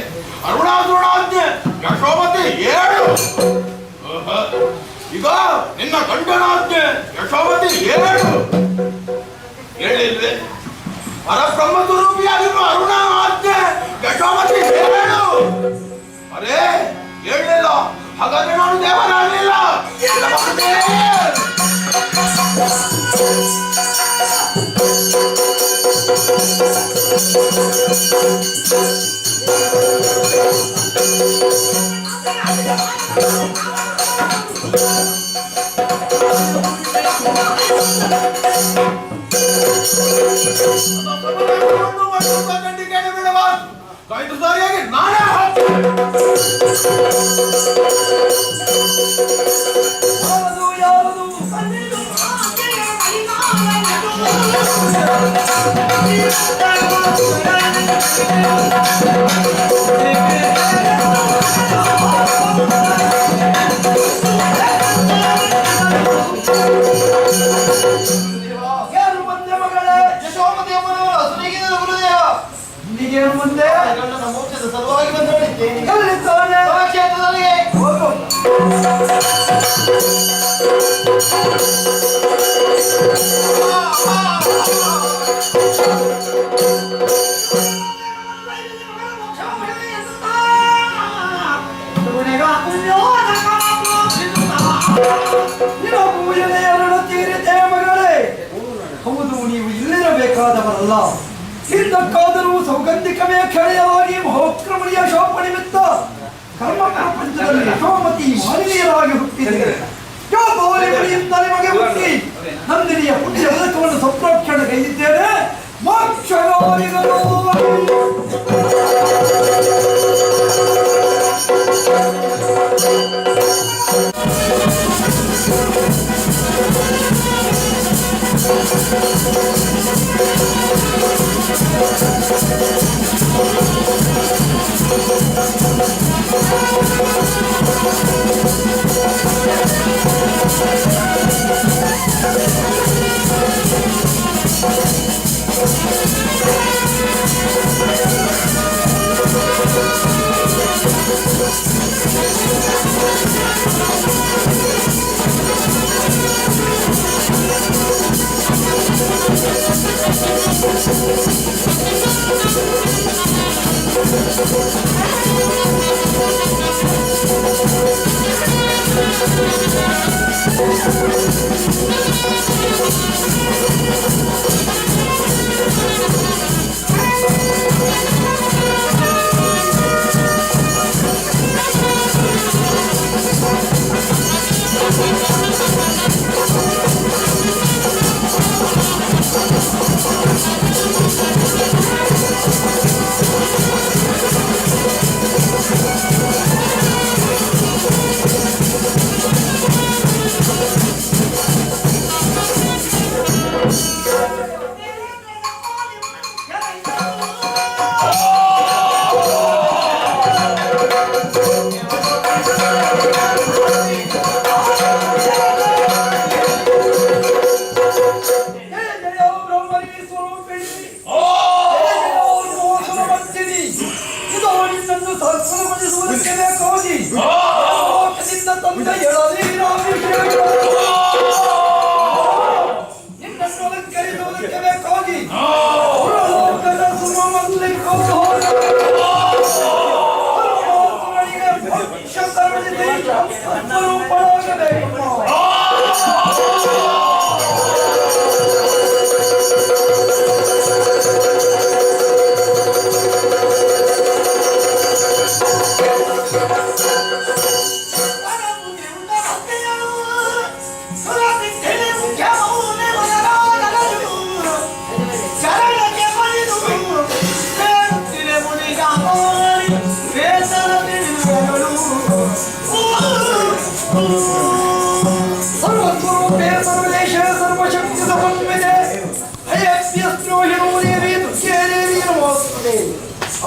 ಅರುಣಾಸುರಾಜ್ಞೆ ಯಶೋಮತಿ ಏಳು. ಈಗ ನಿನ್ನ ಗಂಡನಾಜ್ಞೆ ಯಶೋಮತಿ ಏಳು. ಹೇಳಿಲ್ವೇ? ಪರಬ್ರಹ್ಮ ಸ್ವರೂಪಿಯಾಗಿರುವ ಅರುಣ ಆಜ್ಞೆ ಯಶೋಮತಿ ಏಳು. ಅರೇ ಹೇಳಲಿಲ್ಲ, ಹಾಗಾದ್ರೆ ನಾನು ದೇವರಾಗಲಿಲ್ಲ. ಕಾಯ್ದು ಸಾರಿಯಾಗಿ ನಾನೇ ಮುಂದೆ ಮೋಕ್ಷದ ಸಲುವಾಗಿ ಬಂದ ಹೌದು, ನೀವು ಇಲ್ಲಿರಬೇಕಾದವರಲ್ಲ. ಹಿಂದಕ್ಕಾದರೂ ಸೌಗಂಧಿಕವೇ ಕೆಳೆಯಾಗಿ ಮಹೋಕ್ರಮಣೀಯ ಶೋಪ ನಿಮಿತ್ತ ಕರ್ಮ ಪ್ರಪಂಚದಲ್ಲಿ ಯಶೋಮತಿ ಮಾಲಿನಿಯರಾಗಿ ಹುಟ್ಟಿದೆ. ಯೋಗದಿಂದ ನಿಮಗೆ ಹುಟ್ಟಿ ನಂದಿನಿಯ ಪುಣ್ಯ ಬದುಕವನ್ನು ಸಂಪ್ರೋಕ್ಷಣ ಕೈದಿದ್ದೇನೆ. ಮೋಕ್ಷಗಾರಿಗಳು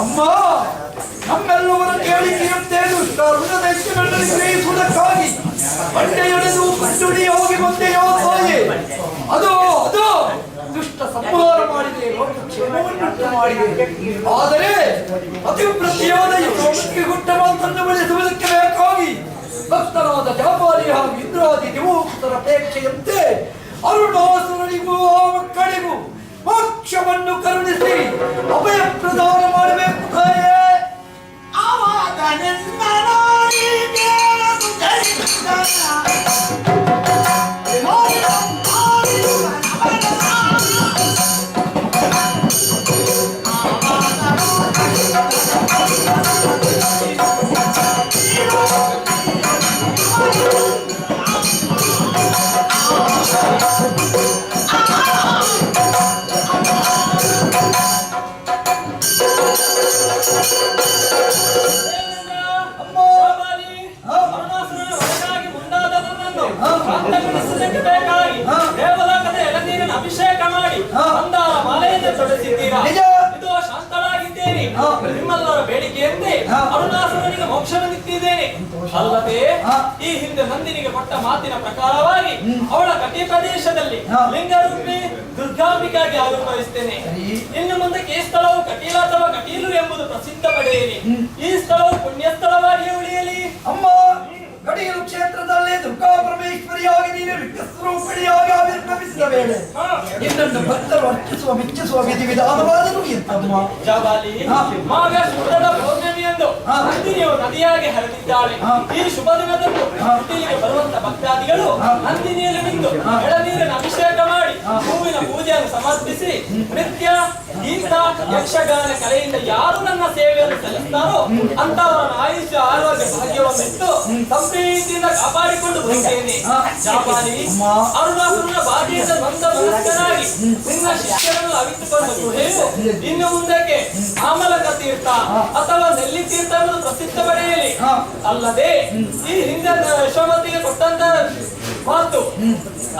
ಅಮ್ಮ ನಮ್ಮೆಲ್ಲವರ ಕೇಳಿಕೆಯಂತೆ ದುಷ್ಟರನ್ನು ಗ್ರಹಿಸುವುದಕ್ಕಾಗಿ ಬಂಡೆಯೊಡೆದು ಕಟ್ಟುಡಿ ಹೋಗಿ ಬಂದೆಯೋ ತಾಯಿ. ಅದು ಅದು ದುಷ್ಟ ಸಂಹಾರ ಮಾಡಿದೆ, ಕ್ಷೇಮವನ್ನುಂಟು ಮಾಡಿದೆ. ಆದರೆ ಅತಿವೃತ್ತಿಯಾದ ಗುಟ್ಟವನ್ನು ಬೆಳೆಸುವುದಕ್ಕೆ ಬೇಕಾಗಿ ಭಕ್ತರಾದ ಜಾಪಾಲಿ ಹಾಗೂ ಇಂದ್ರಾದಿ ದಿವೋಕ್ತರ ಅಪೇಕ್ಷೆಯಂತೆ ಅರುಣಾಸುರನಿಗೂ ಆ ಮಕ್ಕಳಿಗೂ ಮೋಕ್ಷವನ್ನು ಕರುಣಿಸಿ ಅಭಯ ಪ್ರದಾನ ಮಾಡಬೇಕು ತಾಯೇ. ಅಭಿಷೇಕ ಮಾಡಿ ಮಂದಾರ ಮಾಲೆಯನ್ನು ತೊಡಿಸಿದ್ದೀರಾ. ಇದು ಶಾಂತಳಾಗಿದ್ದೇನೆ. ನಿಮ್ಮೆಲ್ಲರ ಬೇಡಿಕೆಯಂತೆ ಅರುಣಾಸುರನಿಗೆ ಮೋಕ್ಷವನ್ನಿತ್ತಿದ್ದೇನೆ. ಅಲ್ಲದೆ ಈ ಹಿಂದೆ ನಂದಿನಿಗೆ ಕೊಟ್ಟ ಮಾತಿನ ಪ್ರಕಾರವಾಗಿ ಅವಳ ಕಟಿ ಪ್ರದೇಶದಲ್ಲಿ ಲಿಂಗರೂಪಿ ದುರ್ಗಾಂಬಿಕಾಗಿ ಆವಿರ್ಭವಿಸ್ತೇನೆ. ಇನ್ನು ಮುಂದಕ್ಕೆ ಈ ಸ್ಥಳವು ಕಟೀಲ ಅಥವಾ ಕಟೀಲು ಎಂಬುದು ಪ್ರಸಿದ್ಧ ಪಡೆಯಲಿ. ಈ ಸ್ಥಳವು ಪುಣ್ಯ ಸ್ಥಳವಾಗಿ ಉಳಿಯಲಿ. ಅಮ್ಮ ಕಟೀಲು ಕ್ಷೇತ್ರದಲ್ಲಿ ದುರ್ಗಾ ಮೆಚ್ಚಿಸುವ ವಿಧಿವಿಧಾನವಾದರೂ ಎಂತಮ್ಮ? ಜಾಬಾಲಿ ಹಾ. ಮಾಘ ಶುದ್ಧದ ಪೌರ್ಣಮಿಯಂದು ಹಾ. ನಂದಿನಿಯು ನದಿಯಾಗಿ ಹರಿದಿದ್ದಾಳೆ. ಹಾ. ಈ ಶುಭ ದಿನದಂದು ಇಲ್ಲಿಗೆ ಬರುವಂತ ಭಕ್ತಾದಿಗಳು ಹಾ. ನಂದಿನಿಯಲ್ಲಿ ನಿಂತು ಹಾ. ಎಳನೀರಿನ ಅಭಿಷೇಕ ಮಾಡಿ ಹಾ. ಹೂವಿನ ಪೂಜೆಯನ್ನು ಸಮರ್ಪಿಸಿ ನೃತ್ಯ ಗೀತ ಯಕ್ಷಗಾನ ಕಲೆಯಿಂದ ಯಾರು ನನ್ನ ಸೇವೆಯನ್ನು ಸಲ್ಲಿಸ್ತಾರೋ ಅಂತವರನ್ನ ಆಯುಷ್ಯ ಆರೋಗ್ಯ ಭಾಗ್ಯವನ್ನಿಟ್ಟು ಸಂಪ್ರೀತಿಯಿಂದ ಕಾಪಾಡಿಕೊಂಡು ಬರುತ್ತೇನೆ. ಹಾ. ಜಾಪಾಲಿ ಅಮ್ಮ. ಅರುಣಾಸುರನ ಬಾಧೆಯಿಂದ ನೊಂದ ಮನಸ್ಕನಾಗಿ ನಿನ್ನ ಶಿಷ್ಯರನ್ನು ಅವಿತುಕೊಂಡು ಗುಹೆಯು ಇನ್ನು ಮುಂದಕ್ಕೆ ಆಮಲಕ ತೀರ್ಥ ಅಥವಾ ನೆಲ್ಲಿ ತೀರ್ಥ ಎಂಬುದು ಪ್ರಸಿದ್ಧ ಪಡೆಯಲಿ. ಹಾ. ಅಲ್ಲದೆ ಈ ಹಿಂದೆ ಯಶೋಮತಿಗೆ ಕೊಟ್ಟಂತ ಮಾತು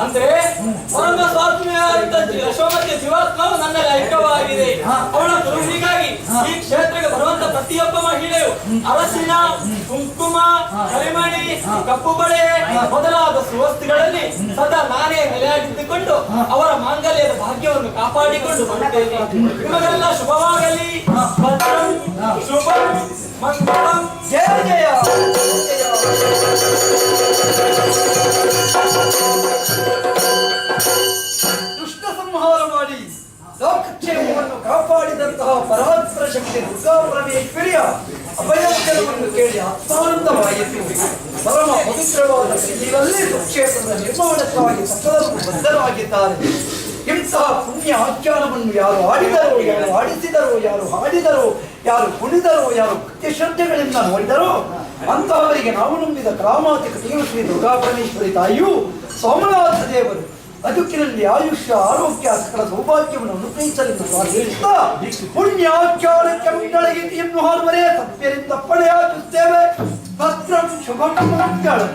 ಅಂದ್ರೆ ಪರಮ ಸ್ವಾತ್ಮಿಯಾದಂತ ಯಶೋಮತಿಯ ಜೀವಾತ್ಮವು ನನ್ನಲ್ಲಿ ಐಕ್ಯವಾಗಿದೆ. ಅವಳ ಗುರುವಿಗಾಗಿ ಈ ಕ್ಷೇತ್ರಕ್ಕೆ ಬರುವಂತ ಪ್ರತಿಯೊಬ್ಬ ಮಹಿಳೆಯು ಅರಸಿನ, ಕುಂಕುಮ, ಕರಿಮಣಿ, ಕಪ್ಪು ಬಳೆ ಮೊದಲಾದ ಸುವಸ್ತುಗಳಲ್ಲಿ ಸದಾ ನಾನೇ ನೆಲೆಯಾಗಿದ್ದುಕೊಂಡು ಅವರ ಮಾಂಗಲ್ಯದ ಭಾಗ್ಯವನ್ನು ಕಾಪಾಡಿಕೊಂಡು ಬರುತ್ತೇನೆ. ನಿಮಗೆಲ್ಲ ಶುಭವಾಗಲಿ. ಭದ್ರಂ ಶುಭಂ ಮಂಗಳಂ. ಜಯ ಜಯ. ದುಷ್ಟ ಸಂಹಾರ ಮಾಡಿ ಲೋಕಕ್ಷೇಮವನ್ನು ಕಾಪಾಡಿದಂತಹ ಪರಾತ್ಪರ ಶಕ್ತಿ ದುರ್ಗಾಪರಮೇಶ್ವರಿಯ ಅಭಯಂಕರವನ್ನು ಕೇಳಿ ಆತ್ಮಾನಂದವಾಯಿತು. ಪರಮ ಪವಿತ್ರವಾದ ನೀರಲ್ಲಿ ಸುಕ್ಷೇತ್ರದ ನಿರ್ಮಾಣಕ್ಕಾಗಿ ಸಕಲರು ಬದ್ಧರಾಗಿದ್ದಾರೆ. ಇಂತಹ ಪುಣ್ಯ ಆಖ್ಯಾನವನ್ನು ಯಾರು ಆಡಿದರೋ, ಯಾರು ಆಡಿಸಿದರೋ, ಯಾರು ಹಾಡಿದರೋ, ಯಾರು ಕುಣಿದರೋ, ಯಾರು ಭಕ್ತಿ ಶ್ರದ್ಧೆಗಳಿಂದ ನೋಡಿದರೋ ಅಂತಹವರಿಗೆ ನಾವು ನಂಬಿದ ಕಾಮಾತಿಕ ಶ್ರೀ ದುರ್ಗಾಪರಮೇಶ್ವರಿ ತಾಯಿಯು ಸೋಮನಾಥ ದೇವರು ಬದುಕಿನಲ್ಲಿ ಆಯುಷ್ಯ ಆರೋಗ್ಯ ಸಕಲ ಸೌಭಾಗ್ಯವನ್ನು ಅನುಗ್ರಹಿಸಲೆಂದು ಪ್ರಾರ್ಥಿಸುತ್ತಾ ಪುಣ್ಯಾಖ್ಯಾನಕ್ಕೆ ಮಂಗಳಗೀತೆಯನ್ನು ಹಾಡುವರೇ ಸತ್ಯರಿಂದ ಪಡೆಯಾಗುತ್ತೇವೆ. ಭದ್ರಂ ಶುಭಂ ಮಂಗಳಂ.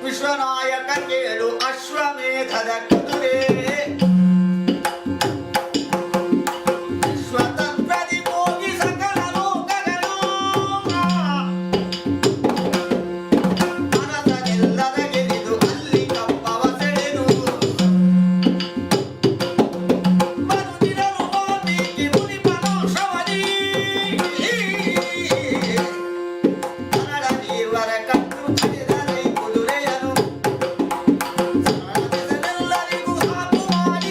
ವಿಶ್ವನಾಯಕ ಕೇಳು ಅಶ್ವಮೇಧದ ಕುದುರೆ ಸ್ವತಂತ್ರದಿ ಹೋಗಿ ಸಕಲ ಲೋಕಗಳು ಮನದನೆಲ್ಲದ ಗೆಲಿದು ಅಲ್ಲಿ ಕಪ್ಪವ ಸೆಳೆದು ಮರುದಿನರು ವಾಲ್ಮೀಕಿ ಮುನಿಪನೋಷವದಿ ಕನ್ನಡ ನೀವರ ಕಟ್ಟು ಹಿಡಿದರೆ ಕುದುರೆಯನು ಎಲ್ಲರಿಗೂ ಹಾಕು ಮಾಡಿ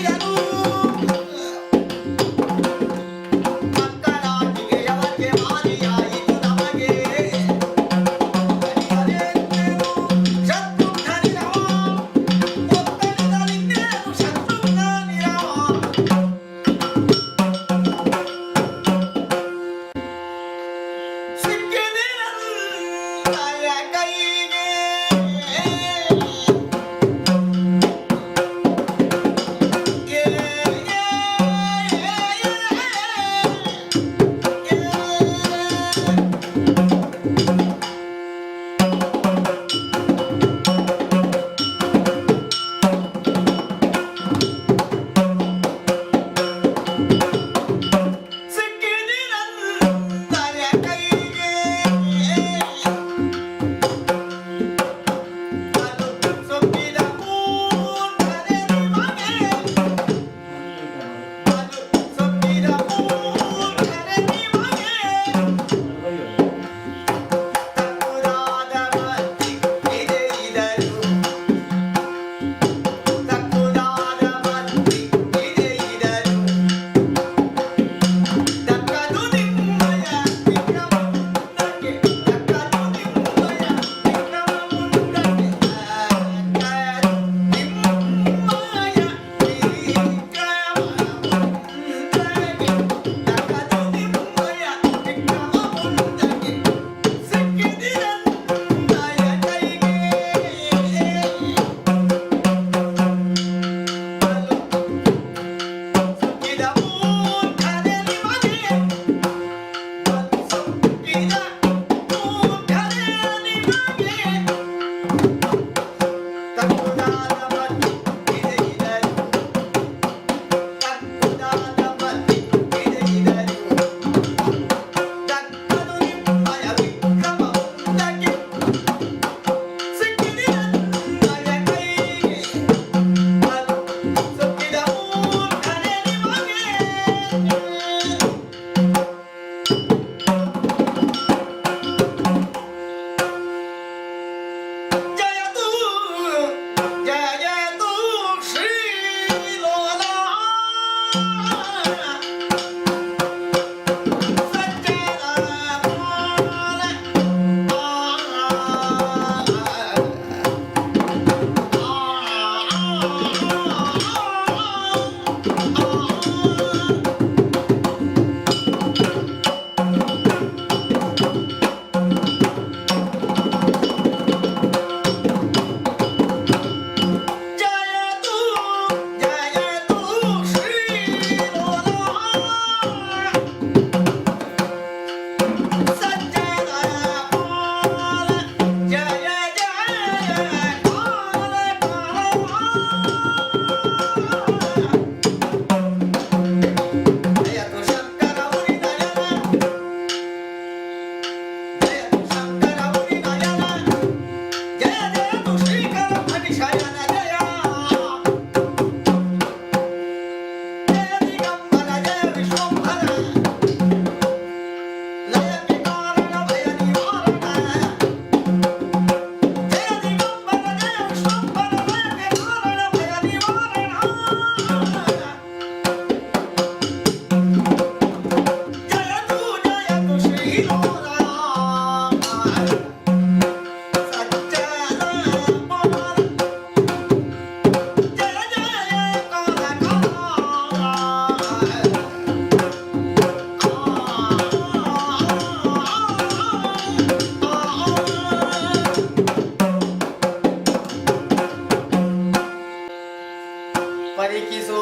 ಪರಿಕಿಸೋ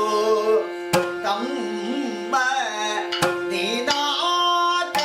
ತಮ್ಮ ನೀನಾಟಡೆ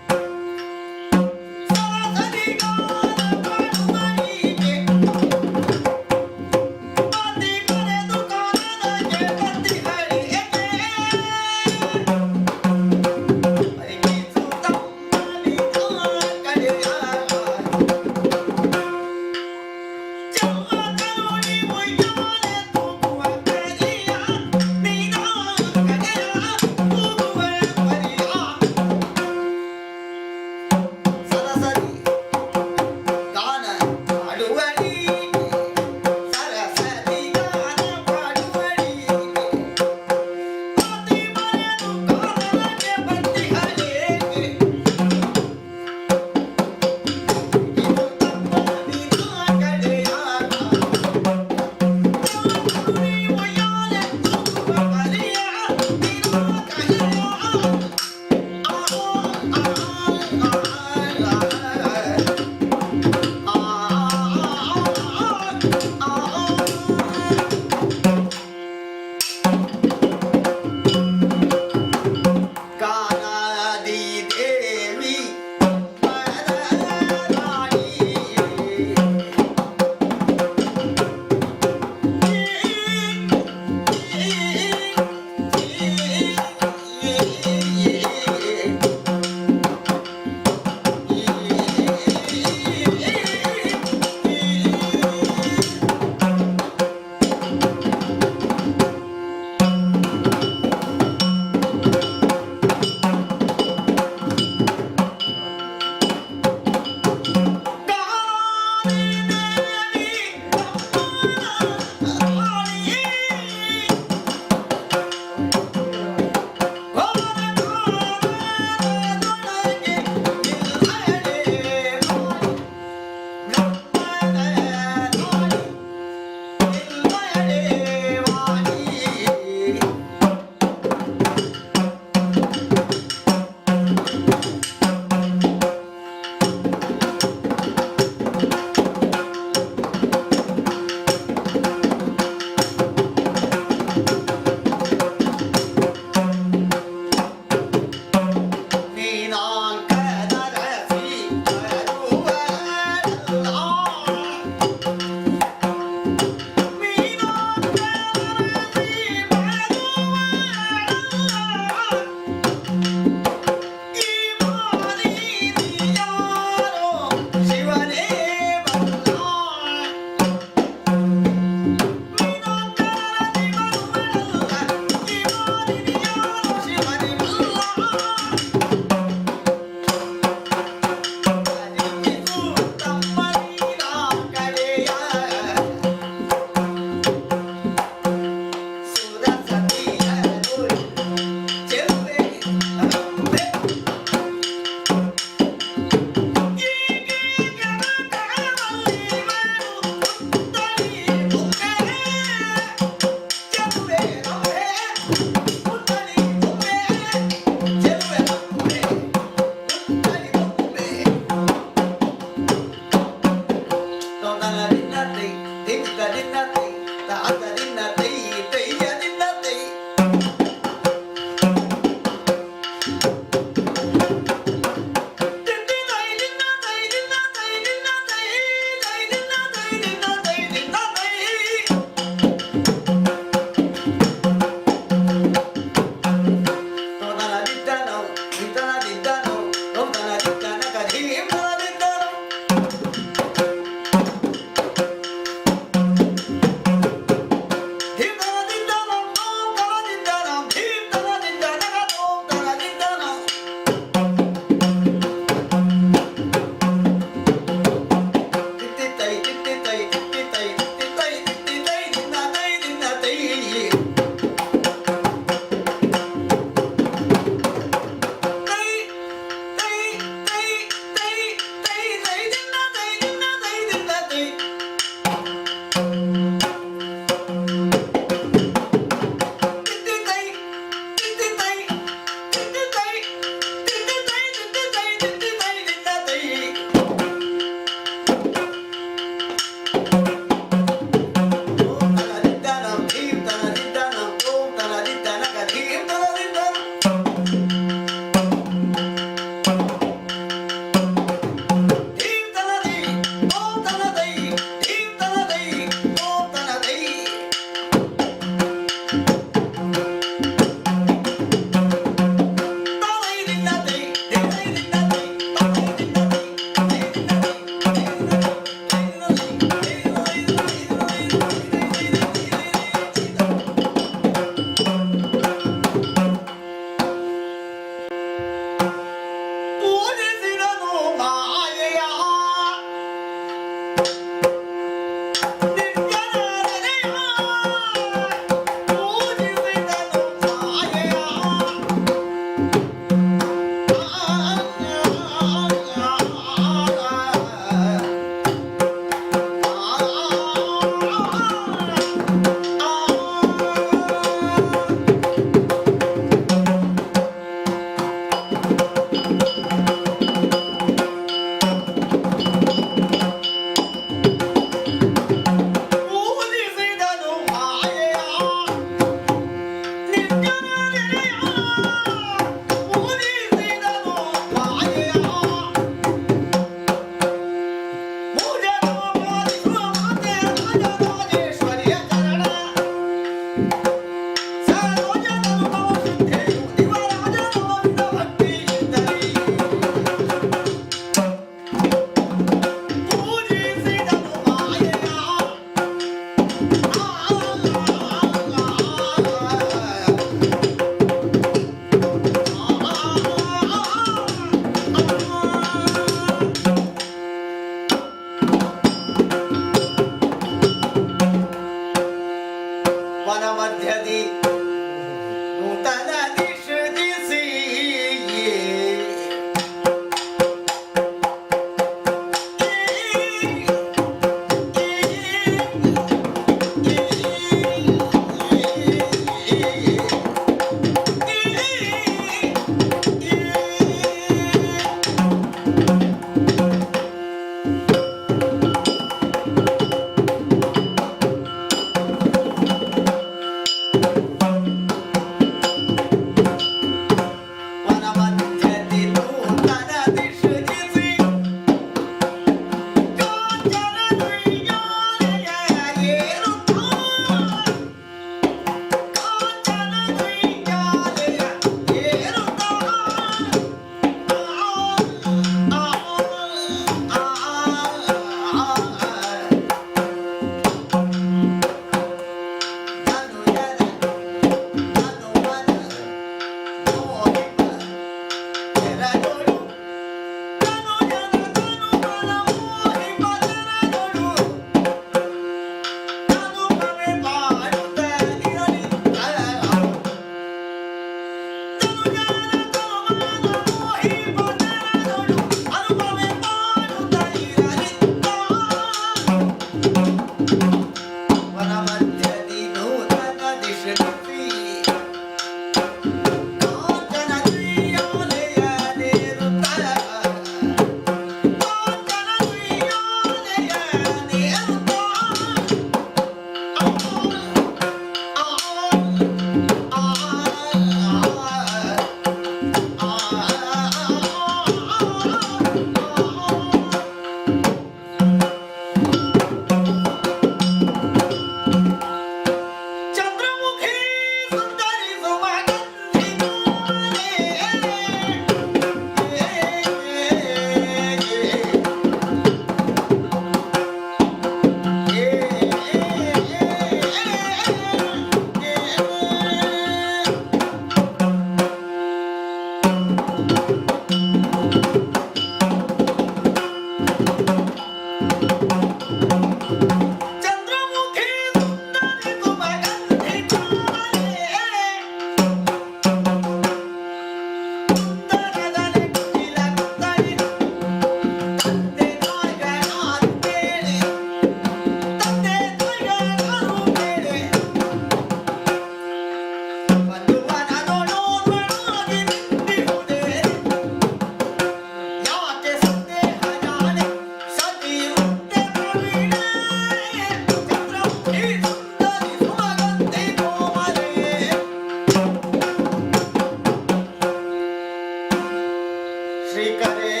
ಶ್ರೀಕರೇ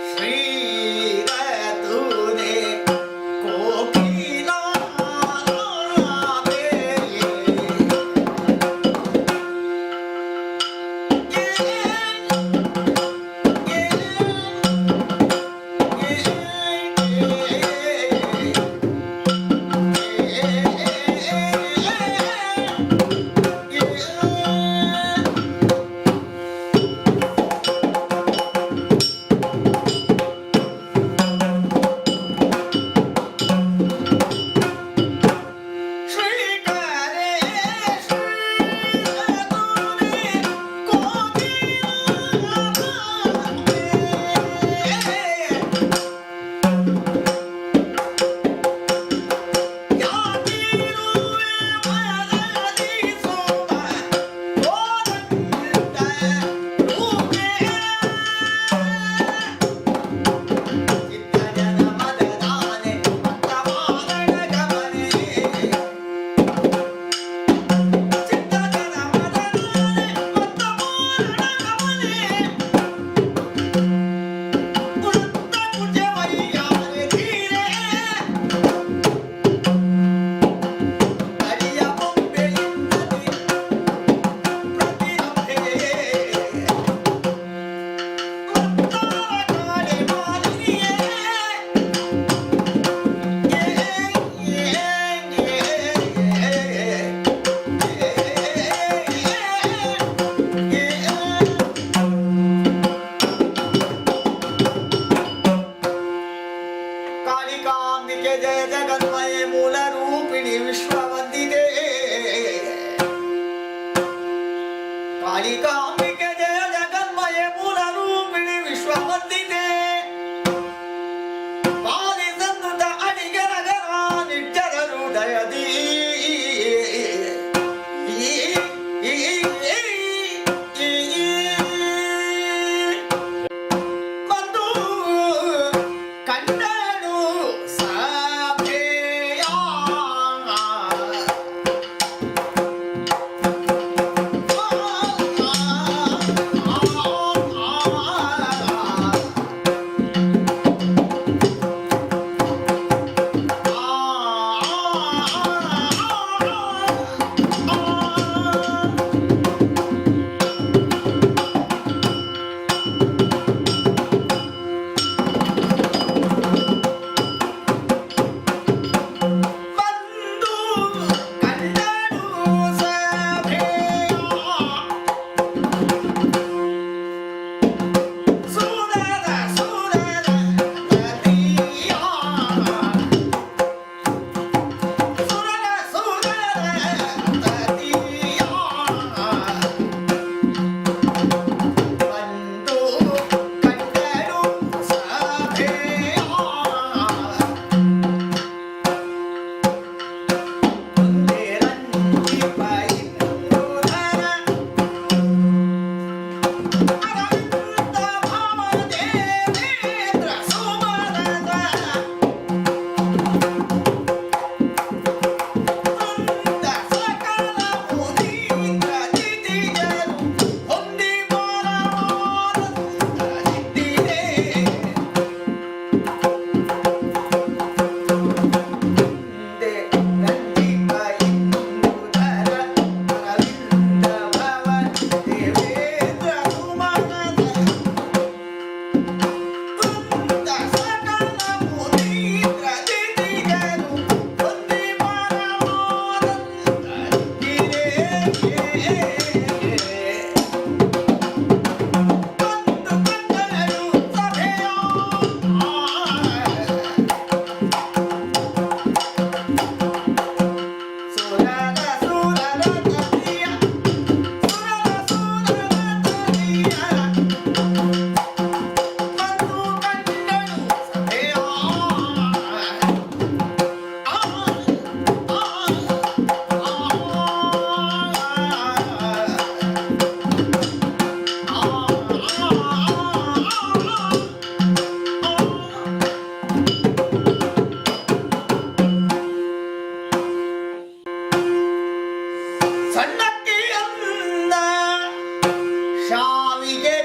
ಶ್ರೀರತುನೆ ಕೋಕಿಲಾದೆ ಶ್ರೀಕರೇ ಶ್ರೀರತುನೆ ಕೋಕಿಲಾದೆ ಯಾತಿರುವೆ ವದನಿಸುವ ಕೋದಂಡ ರೂಪೇ ಚಿತ್ತಜನ ಮದದಾನೆ ಮತ್ತವಾದನ ಗಮನೆ ಚಿತ್ತಜನ ಮದದಾನೆ ಮತ್ತವಾದನ ಗಮನೆ ಪುರತ್ತ ಪುಜವಯ್ಯಾರೆ ಧೀರೆ ಅಡಿಯ ಬೊಂಬೆಯಿಂದಲೇ ಪ್ರತಿರಭೆ ಕಾಳೆ ಮಾಲಿನಿಯೇ ಕಾಳಿಕಾಂಬಿಕೆ ಜಯ ಜಗನ್ಮಯೆ ಮೂಲ ರೂಪಿಣಿ ವಿಶ್ವವಂದಿತೆ ಕಾಳಿಕಾಂಬಿಕೆ ಜಯ ಜಗನ್ಮಯೆ ಮೂಲ ರೂಪಿಣಿ ವಿಶ್ವವಂದಿತೆ ಪಾಲಿಸನ್ನುತ ಅಡಿಗೆ ನಗರ ನಿಟ್ಟರ ಹೃದಯದಿ ಬಂದು ಕಂಡನು ಸಭೆಯ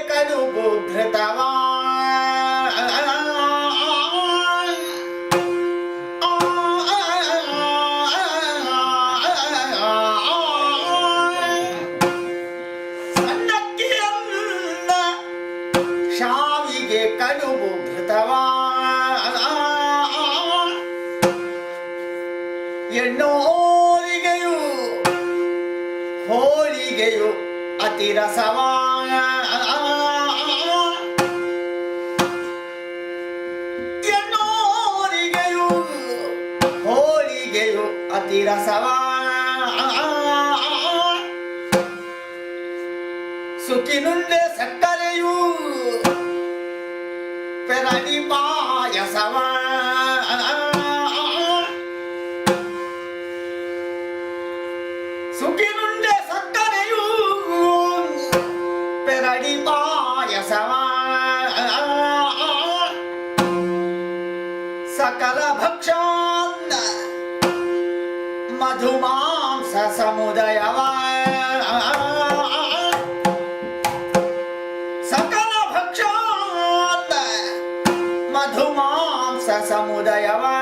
ಕಡುಬು ಘೃತವಾ ಸಣ್ಣಕ್ಕಿಯನ್ನ ಶಾವಿಗೆ ಕಡುಬು ಘೃತವಾ ಎಣ್ಣೋರಿಗೆಯು ಹೋಳಿಗೆಯು ಅತಿ ರಸವಾ ಎಣ್ಣೋರಿಗೆಯು ಹೋಳಿಗೆಯು ಅತಿ ರಸವಾ ಸುಖಿನುಂಡೆ ಸಕ್ಕರೆಯು ಪೆರಡಿ ಪಾಯಸವಾ ಸುಖಿನುಂಡೆ ಸಕ್ಕರೆಯು ಪೆರಡಿ ಪಾಯಸವಾ ಸಕಲ ಭಕ್ಷಾನ್ನ ಮಧುಮಾಂಸ ಸಮುದಯವಾ ಸಕಲ ಭಕ್ಷಾನ್ನ ಮಧುಮಾಂಸ ಸಮುದಯವಾ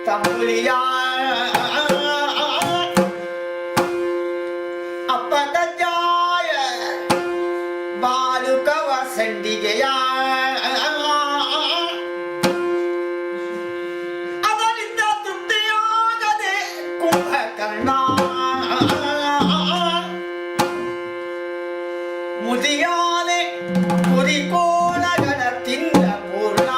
ತಂಬುಲಿಯ ಅಪ್ಪಗಜ್ಜಾಯ ಬಾಲುಕವ ಸಂಡಿಗೆಯ ಅದರಿಂದ ತೃಪ್ತಿಯಾಗದೆ ಕುಂಭಕರ್ಣ ಮುದಿಯಾನೆ ಕುರಿಕೋಣಗಳ ತಿಂದ ಪೂರ್ಣ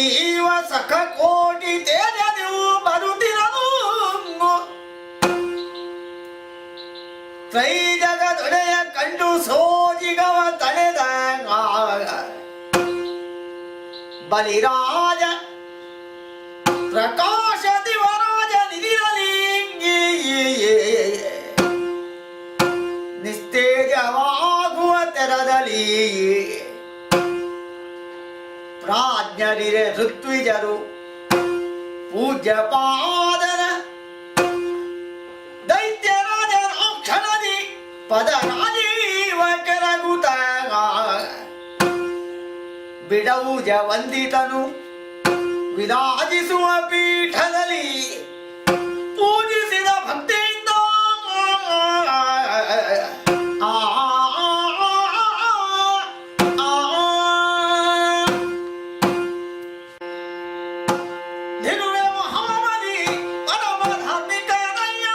ನೀವ ಸಖ ಕೋಟಿ ತೇಜ ನೀವು ಬರುತ್ತಿರಲು ತ್ರೈ ಜಗದೊಡೆಯ ಕಂಡು ಸೋಜಿಗವ ತಳೆದ ಬಲಿರಾಜ ಪ್ರಕಾಶ ದಿವರಾಜ ನಿಧಿರಲಿಂಗಿ ನಿಸ್ತೇಜವಾಗುವ ತೆರದಲ್ಲಿ ಪ್ರಾಜ್ಞರಿರೆ ಋತ್ವಿಜರು ಪೂಜ್ಯ ಪಾದನ ದೈತ್ಯರಾಜ ಕ್ಷಣದಿ ಪದ ರಾಜೀವ ಕೆರಗುತ್ತ ಬಿಡವುಜ ವಂದಿತನು ವಿರಾಜಿಸುವ ಪೀಠದಲ್ಲಿ ಪೂಜಿಸಿದ ಭಕ್ತಿಯಿಂದ ನಿರುವೆ ಮಹಾಬಲಿ ಪರಮ ಧಾರ್ಮಿಕನಯ್ಯ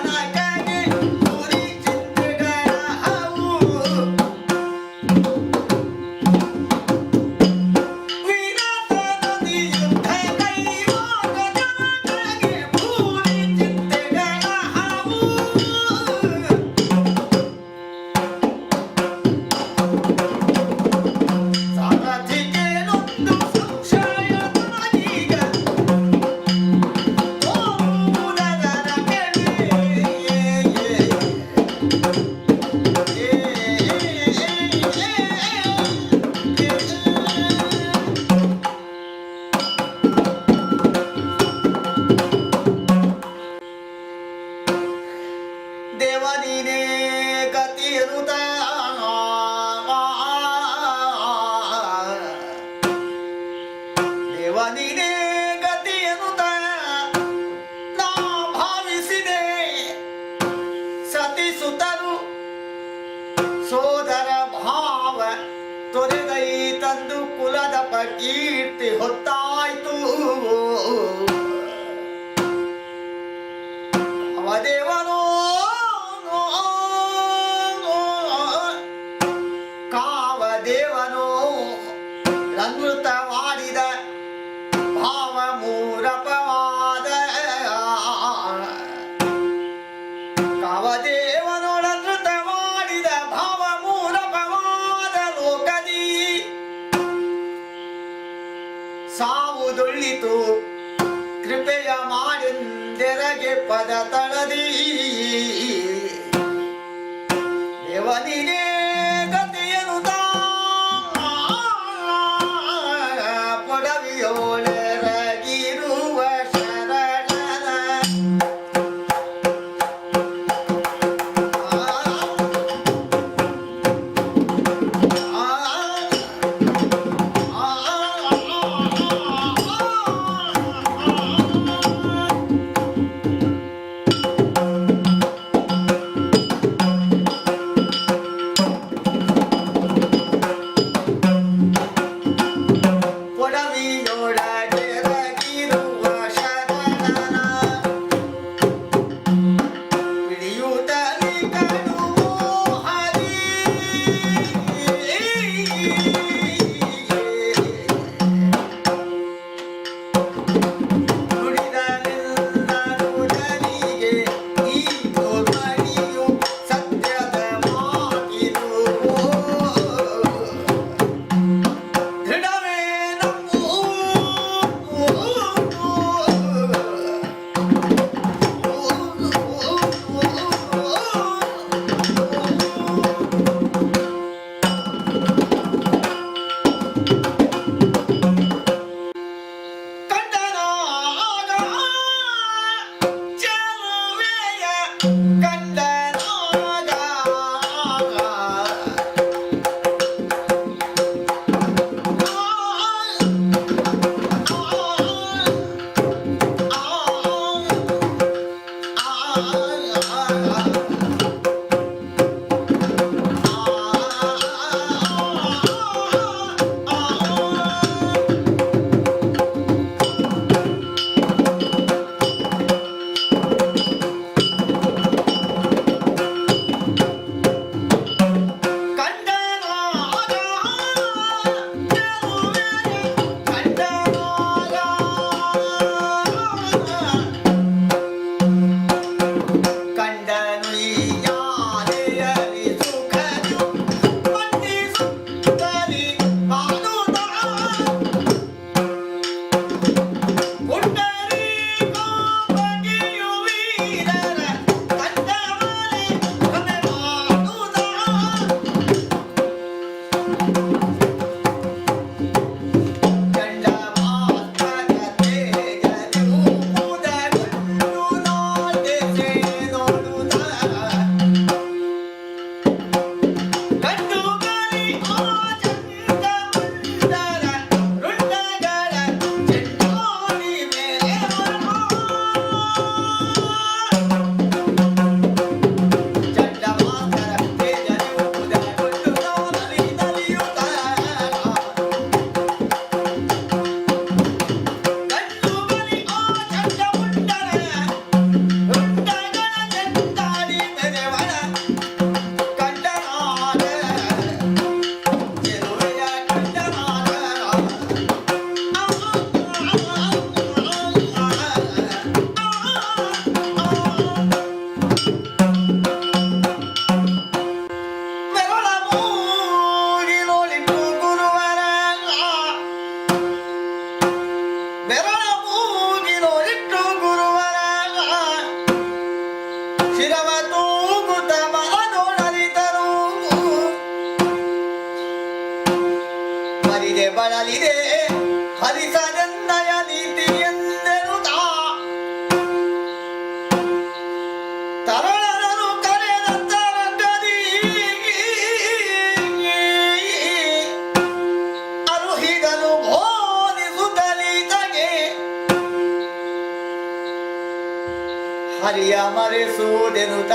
ನನಗೆ ಪುರಿ ಚಿಂತೆಗಳ ಹವು ವಿರತ ನದಿ ಯುದ್ಧ ಕೈಯೋಗ ನನಗೆ ಪುರಿ ಚಿಂತೆಗಳ ಹವು ಸಾರಥಿಗೆ ನೊಂದು ಸಂಶಯ ನನಗೀಗ ದೇವನಿನೇ ಗತಿಯನುತ ದೇವನಿನೇ ಗತಿಯನುತ ನಾ ಭಾವಿಸಿದೆ ಸತಿಸುತರು ಸೋದರ ಭಾವ ತೊರೆಗೈ ತಂದು ಕುಲದ ಕೀರ್ತಿ ಹೊತ್ತಾಯ್ತು ಅವದೇವನೋ ಕಾವದೇವನೋ ಅಮೃತವಾಡಿದ ಭಾವ ಮೂರಪವಾದ ಕಾವದೇವನೊಳನೃತ ಮಾಡಿದ ಭಾವ ಮೂರಪವಾದ ಲೋಕದಿ ಸಾವುದೊಳ್ಳಿತು ಕೃಪೆಯ ಮಾಡೆಂದೆರಗೆ ಪದ ತಳದಿ ದೇವನಿನೇ ಗತಿಯನುತ ಪೊಡವಿಯೋಳೆರಗಿರುವ ಶರಣನ ಪೊಡವಿಯೊಳಗೆರಗಿರುವ ಶರಣನ ಪಿಡಿಯುತ್ತಲಿ ಕಡುವು ಹರಿ ನುಡಿದನೆಲ್ಲನುಡನಿಗೆ ಈ ಧ್ವನಿಯು ಸತ್ಯದ ಮಾತಿದು ದೃಢವೇ ನಂಬು ಕಂಡನಾಗ ಚೆಲುವೆಯ ಕಂಡನಾಗ ಮರೆಸುವುದೆನುತ